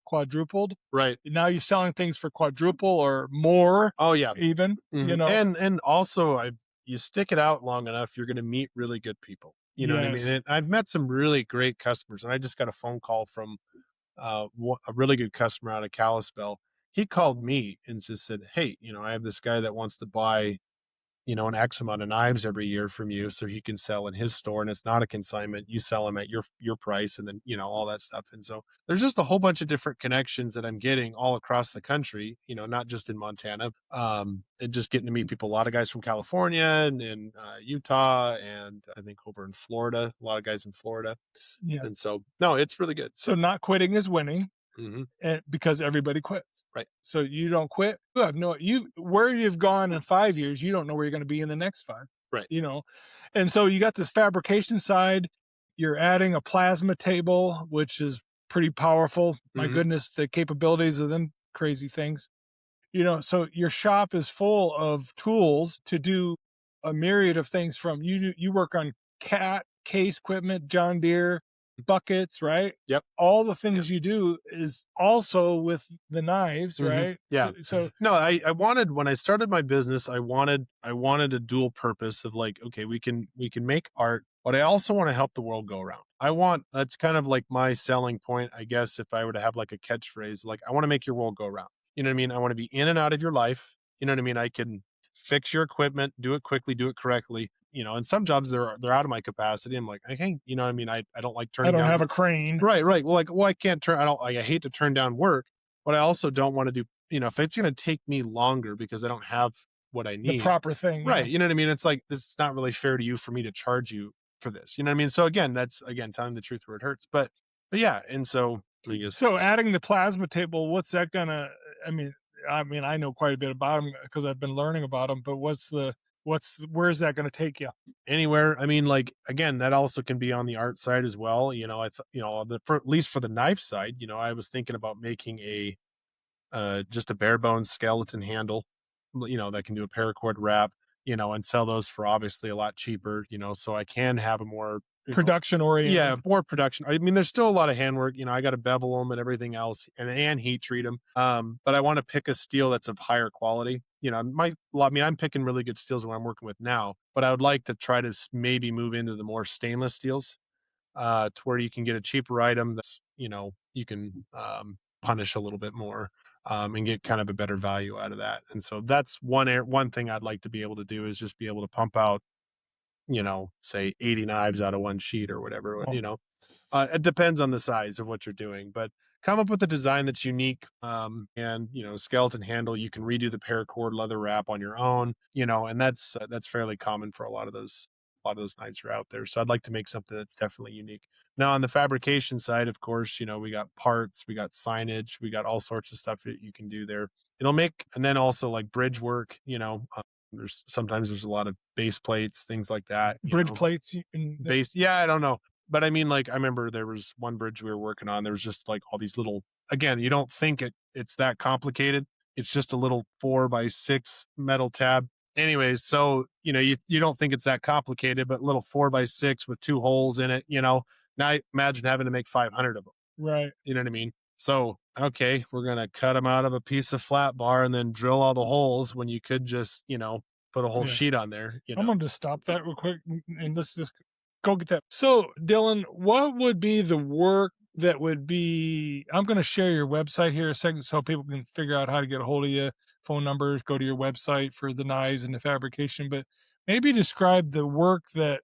A: Quadrupled.
B: Right.
A: Now you're selling things for quadruple or more,
B: Oh yeah.
A: even,
B: Mhm. And also, you stick it out long enough, you're going to meet really good people. You know what I mean?
A: Yes.
B: And I've met some really great customers, and I just got a phone call from a really good customer out of Kalispell. He called me and just said, "Hey, I have this guy that wants to buy, an X amount of knives every year from you so he can sell in his store, and it's not a consignment. You sell them at your price, and then, all that stuff." And so there's just a whole bunch of different connections that I'm getting all across the country, not just in Montana. And just getting to meet people, a lot of guys from California and Utah, and I think over in Florida, a lot of guys in Florida.
A: Yeah.
B: And so, no, it's really good.
A: So not quitting is winning,
B: Hmm.
A: and because everybody quits.
B: Right.
A: So you don't quit. You have no you where you've gone in 5 years, you don't know where you're going to be in the next five.
B: Right.
A: You know, and so you got this fabrication side. You're adding a plasma table, which is pretty powerful. My
B: Hmm.
A: goodness, the capabilities of them crazy things. So your shop is full of tools to do a myriad of things. You work on cat case equipment, John Deere buckets, right?
B: Yep.
A: All the things you do is also with the knives,
B: Hmm.
A: right?
B: Yeah.
A: So
B: No, I wanted, when I started my business, I wanted a dual purpose of like, okay, we can make art, but I also want to help the world go around. That's kind of like my selling point, I guess, if I were to have like a catchphrase, like I want to make your world go around. You know what I mean? I want to be in and out of your life. You know what I mean? I can fix your equipment, do it quickly, do it correctly. And some jobs they're out of my capacity. I'm like, I can't, you know what I mean? I don't like
A: I
B: turning
A: don't
B: down.
A: have a crane.
B: Right, right. Well, I can't turn. I don't. Like, I hate to turn down work, but I also don't want to do. If it's going to take me longer because I don't have what I
A: The
B: need.
A: proper thing.
B: Right.
A: Yeah.
B: You know what I mean? It's like this is not really fair to you for me to charge you for this. You know what I mean? So again, that's again telling the truth where it hurts. But yeah, and so I guess
A: So adding the plasma table, what's that gonna? I mean, I know quite a bit about them because I've been learning about them. But where's that going to take you?
B: anywhere. I mean, like again, that also can be on the art side as well. At least for the knife side, I was thinking about making a just a bare bones skeleton handle, that can do a paracord wrap, and sell those for obviously a lot cheaper, so I can have a more,
A: Production
B: yeah,
A: oriented.
B: more production. I mean, there's still a lot of handwork, I got to bevel them and everything else and heat treat them. But I want to pick a steel that's of higher quality. I mean, I'm picking really good steels when I'm working with now, but I would like to try to maybe move into the more stainless steels, to where you can get a cheaper item that's, you can punish a little bit more, and get kind of a better value out of that. And so that's one thing I'd like to be able to do is just be able to pump out, say 80 knives out of one sheet or whatever,
A: Well,
B: it depends on the size of what you're doing, but come up with a design that's unique. And skeleton handle, you can redo the paracord leather wrap on your own, and that's fairly common for a lot of those knives are out there. So I'd like to make something that's definitely unique. Now on the fabrication side, of course, we got parts, we got signage, we got all sorts of stuff that you can do there. And then also like bridge work, there's a lot of base plates, things like that,
A: bridge plates.
B: yeah, I don't know. But I mean, like, I remember there was one bridge we were working on. There was just like all these little, again, you don't think it's that complicated. It's just a little 4x6 metal tab. Anyways, so, you don't think it's that complicated, but little 4x6 with two holes in it, now imagine having to make 500 of them.
A: Right.
B: You know what I mean? So, okay, we're going to cut them out of a piece of flat bar and then drill all the holes when you could just, put a whole
A: Yeah.
B: sheet on there,
A: I'm going to stop that real quick and let's just go get that. So, Dylan, what would be the work that would be? I'm going to share your website here a second so people can figure out how to get a hold of you, phone numbers, go to your website for the knives and the fabrication. But maybe describe the work that,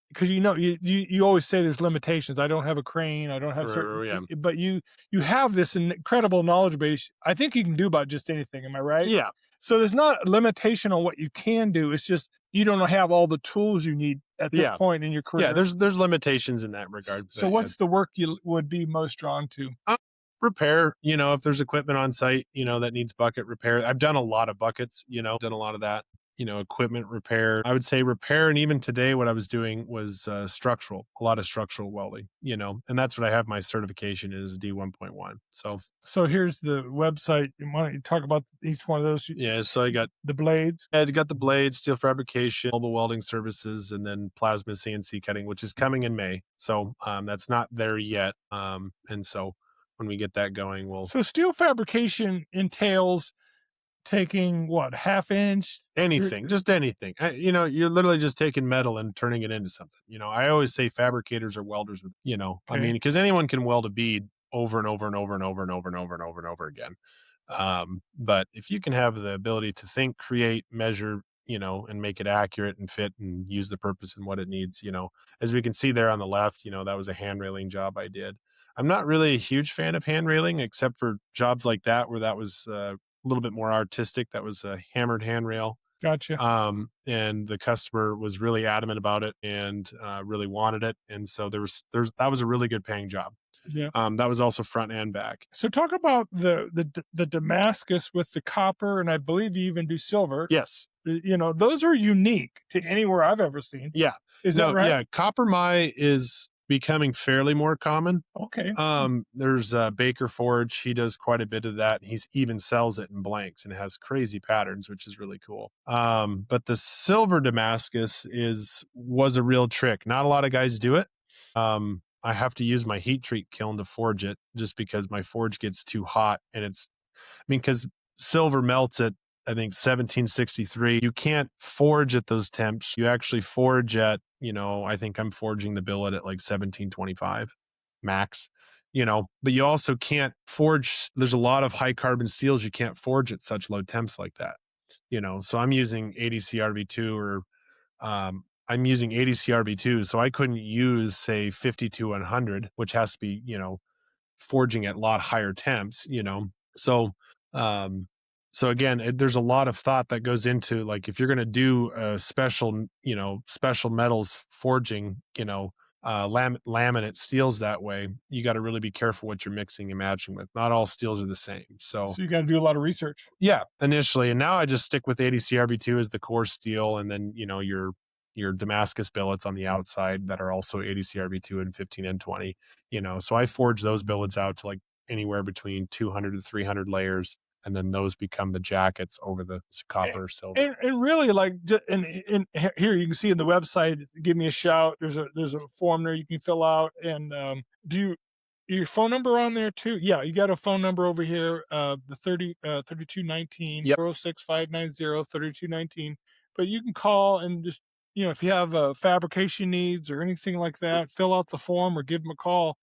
A: because you always say there's limitations. I don't have a crane. I don't have certain,
B: Yeah.
A: but you have this incredible knowledge base. I think you can do about just anything. Am I right?
B: Yeah.
A: So there's not a limitation on what you can do. It's just you don't have all the tools you need at this
B: Yeah.
A: point in your career.
B: Yeah, there's limitations in that regard.
A: So
B: But,
A: what's the work you would be most drawn to?
B: repair, if there's equipment on site, that needs bucket repair. I've done a lot of buckets, done a lot of that, equipment repair. I would say repair. And even today, what I was doing was a lot of structural welding, and that's what I have. My certification is D1.1.
A: So here's the website. Why don't you talk about each one of those?
B: Yeah, so I got
A: The blades.
B: I got the blades, steel fabrication, mobile welding services, and then plasma CNC cutting, which is coming in May. So that's not there yet. And so when we get that going, we'll.
A: So steel fabrication entails taking what, half inch?
B: Anything, just anything. You're literally just taking metal and turning it into something. I always say fabricators are welders with, I
A: Okay,
B: mean, because anyone can weld a bead over and over and over and over and over and over and over and over again. But if you can have the ability to think, create, measure, and make it accurate and fit and use the purpose and what it needs, as we can see there on the left, that was a hand railing job I did. I'm not really a huge fan of hand railing, except for jobs like that where that was a little bit more artistic. That was a hammered handrail.
A: gotcha.
B: And the customer was really adamant about it and really wanted it. And so that was a really good paying job.
A: Yeah.
B: That was also front and back.
A: So talk about the Damascus with the copper, and I believe you even do silver.
B: Yes.
A: Those are unique to anywhere I've ever seen.
B: Yeah.
A: Is that
B: No,
A: right?
B: yeah. Copper Mai is becoming fairly more common.
A: Okay.
B: There's Baker Forge. He does quite a bit of that. He's even sells it in blanks and has crazy patterns, which is really cool. But the silver Damascus was a real trick. Not a lot of guys do it. I have to use my heat treat kiln to forge it just because my forge gets too hot and because silver melts at, I think, 1763. You can't forge at those temps. You actually forge at, I think I'm forging the billet at like 1725 max, but you also can't forge. There's a lot of high carbon steels you can't forge at such low temps like that, so I'm using ADCRB2 or I'm using ADCRB2. So I couldn't use, say, 52-100, which has to be, forging at a lot higher temps, so um so again, there's a lot of thought that goes into, like, if you're going to do a special metals forging, laminate steels that way, you got to really be careful what you're mixing and matching with. Not all steels are the same. So
A: So you got to do a lot of research.
B: yeah, initially, and now I just stick with ADCRB2 as the core steel, and then your Damascus billets on the outside that are also ADCRB2 and 15N20. So I forge those billets out to like anywhere between 200 to 300 layers, and then those become the jackets over the copper or silver.
A: And really, like, and here you can see in the website, give me a shout. There's a form there you can fill out. And do you your phone number on there too? Yeah, you got a phone number over here, the 3219
B: Yep.
A: 406-590 3219. But you can call and just, if you have fabrication needs or anything like that, fill out the form or give them a call.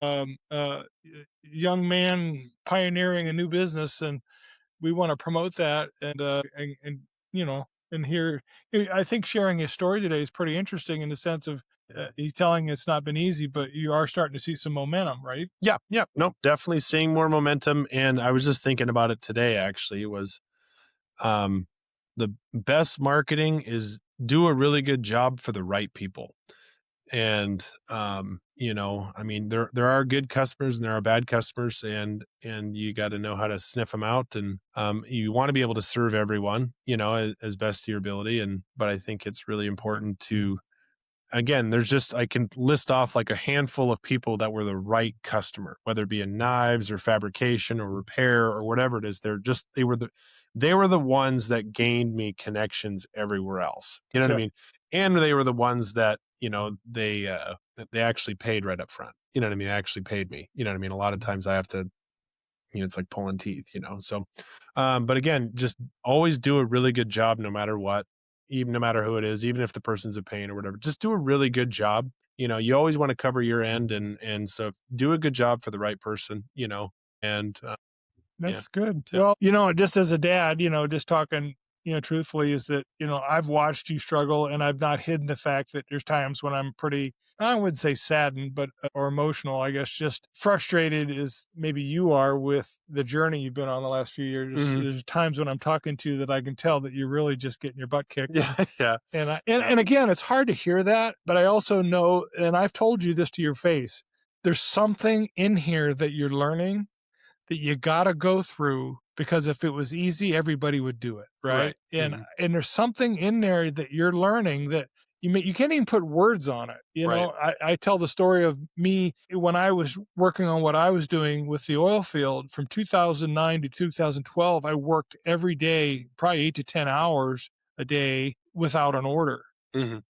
A: Young man pioneering a new business, and we want to promote that. And and here, I think sharing his story today is pretty interesting in the sense of he's telling it's not been easy, but you are starting to see some momentum, right?
B: Yeah, yeah, no, definitely seeing more momentum. And I was just thinking about it today. Actually, it was the best marketing is do a really good job for the right people. And I mean, there are good customers and there are bad customers, and you got to know how to sniff them out. And you want to be able to serve everyone, as best to your ability. But I think it's really important to, again, I can list off like a handful of people that were the right customer, whether it be in knives or fabrication or repair or whatever it is. They were the ones that gained me connections everywhere else. You know what I
A: Sure.
B: mean? And they were the ones that, they actually paid right up front. You know what I mean? They actually paid me. You know what I mean? A lot of times I have to, it's like pulling teeth, so but again, just always do a really good job no matter what, even no matter who it is, even if the person's a pain or whatever, just do a really good job. You always want to cover your end, and so do a good job for the right person, and yeah.
A: That's good.
B: So
A: Well, just as a dad, just talking, truthfully, is that, I've watched you struggle, and I've not hidden the fact that there's times when I'm pretty, I wouldn't say saddened, but, or emotional, I guess, just frustrated as maybe you are with the journey you've been on the last few years.
B: Mhm.
A: There's times when I'm talking to you that I can tell that you're really just getting your butt kicked.
B: yeah, yeah,
A: And again, it's hard to hear that, but I also know, and I've told you this to your face, there's something in here that you're learning that you got to go through, because if it was easy, everybody would do it, right?
B: right.
A: And
B: Mhm.
A: and there's something in there that you're learning that you can't even put words on it.
B: Right.
A: I tell the story of me when I was working on what I was doing with the oil field from 2009 to 2012. I worked every day, probably 8 to 10 hours a day without an order.
B: Mhm.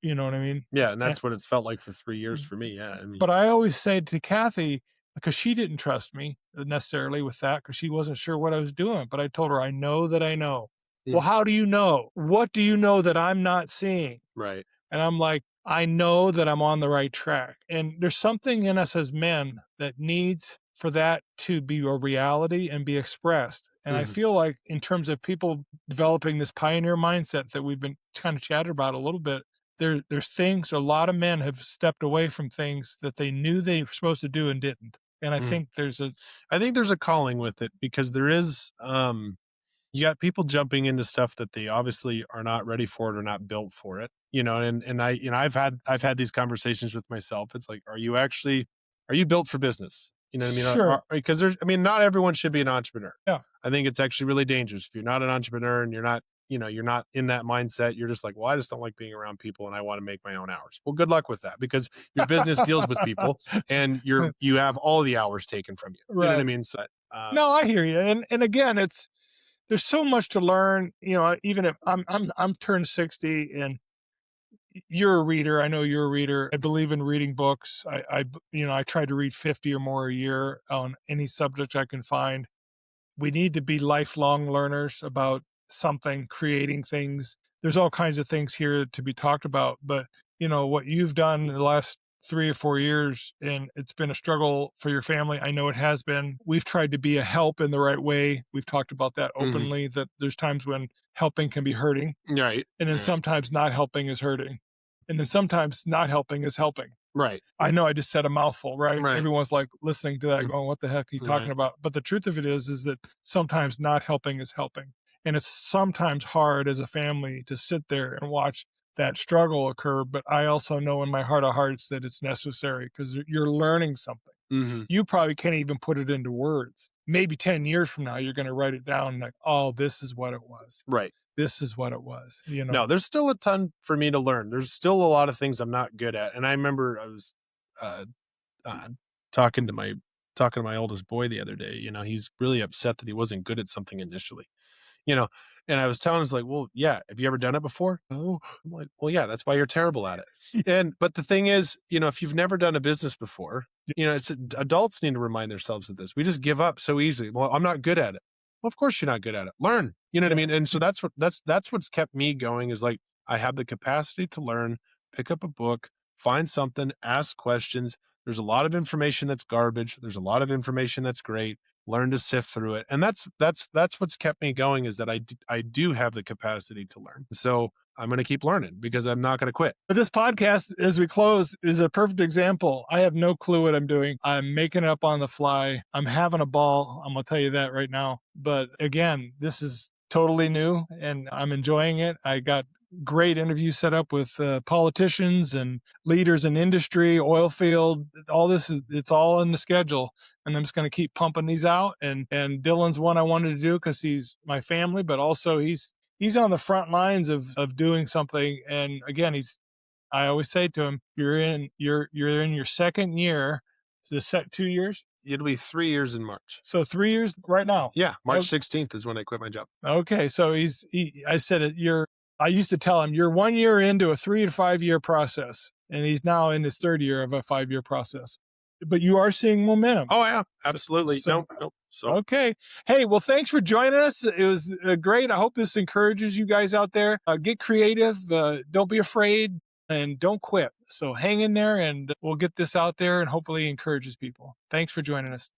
A: You know what I mean?
B: Yeah, and
A: And-
B: that's what it's felt like for 3 years for me. Yeah, I mean,
A: But I always say to Kathy, because she didn't trust me necessarily with that because she wasn't sure what I was doing. But I told her, I know that I know. Well,
B: Mhm.
A: how do you know? What do you know that I'm not seeing?
B: Right.
A: And I'm like, I know that I'm on the right track. And there's something in us as men that needs for that to be a reality and be expressed. And I
B: Mhm.
A: feel like, in terms of people developing this pioneer mindset that we've been kind of chatted about a little bit, there's things a lot of men have stepped away from things that they knew they were supposed to do and didn't. And I
B: Mhm.
A: think there's a
B: I think there's a calling with it because there is, you got people jumping into stuff that they obviously are not ready for it or not built for it, and I've had these conversations with myself. It's like, are you built for business? You know what I mean?
A: sure.
B: Because there's, I mean, not everyone should be an entrepreneur.
A: Yeah.
B: I think it's actually really dangerous if you're not an entrepreneur and you're not in that mindset. You're just like, well, I just don't like being around people and I want to make my own hours. Well, good luck with that because your business deals with people and you have all the hours taken from you. You know what I
A: Right.
B: mean? So,
A: No, I hear you. And again, there's so much to learn. Even if I'm turned 60 and you're a reader, I know you're a reader. I believe in reading books. I try to read 50 or more a year on any subject I can find. We need to be lifelong learners about something, creating things. There's all kinds of things here to be talked about, but what you've done in the last 3 or 4 years, and it's been a struggle for your family. I know it has been. We've tried to be a help in the right way. We've talked about that
B: mhm.
A: openly, that there's times when helping can be hurting,
B: Right.
A: and then
B: Right.
A: sometimes not helping is hurting. And then sometimes not helping is helping.
B: Right.
A: I know I just said a mouthful, right?
B: Right.
A: Everyone's like listening to that
B: Mm,
A: going, what the heck he's talking
B: right.
A: about? But the truth of it is that sometimes not helping is helping. And it's sometimes hard as a family to sit there and watch that struggle occur. But I also know in my heart of hearts that it's necessary because you're learning something.
B: Mhm.
A: You probably can't even put it into words. Maybe 10 years from now, you're going to write it down like, oh, this is what it was.
B: Right.
A: This is what it was.
B: No, there's still a ton for me to learn. There's still a lot of things I'm not good at, and I remember I was, uh, uh, talking to my oldest boy the other day. He's really upset that he wasn't good at something initially. You know, and I was telling him, it's like, "Well, yeah, have you ever done it before?" "Oh." I'm like, "Well, yeah, that's why you're terrible at it." But the thing is, if you've never done a business before, it's adults need to remind themselves of this. We just give up so easily. "Well, I'm not good at it." Well, of course you're not good at it. Learn. You know what I
A: Yeah.
B: mean? And so that's what's kept me going is like I have the capacity to learn, pick up a book, find something, ask questions. There's a lot of information that's garbage. There's a lot of information that's great. Learn to sift through it, and that's what's kept me going is that I do have the capacity to learn. So I'm going to keep learning because I'm not going to quit.
A: But this podcast, as we close, is a perfect example. I have no clue what I'm doing. I'm making it up on the fly. I'm having a ball. I'm going to tell you that right now. But again, this is totally new and I'm enjoying it. I got great interviews set up with politicians and leaders in industry, oil field. All this it's all in the schedule. And I'm just going to keep pumping these out. And Dylan's one I wanted to do because he's my family, but also he's on the front lines of doing something. And again, I always say to him, you're in your second year. So the set 2 years.
B: It'll be 3 years in March.
A: So 3 years right now.
B: Yeah,
A: Oh,
B: March 16th is when I quit my job.
A: okay. So I said it, I used to tell him you're 1 year into a 3 to 5 year process. And he's now in his third year of a 5 year process. But you are seeing momentum.
B: Oh yeah,
A: So,
B: absolutely.
A: so
B: No. So
A: okay. Hey, well, thanks for joining us. It was great. I hope this encourages you guys out there. Get creative. Don't be afraid and don't quit. So hang in there and we'll get this out there and hopefully encourages people. Thanks for joining us.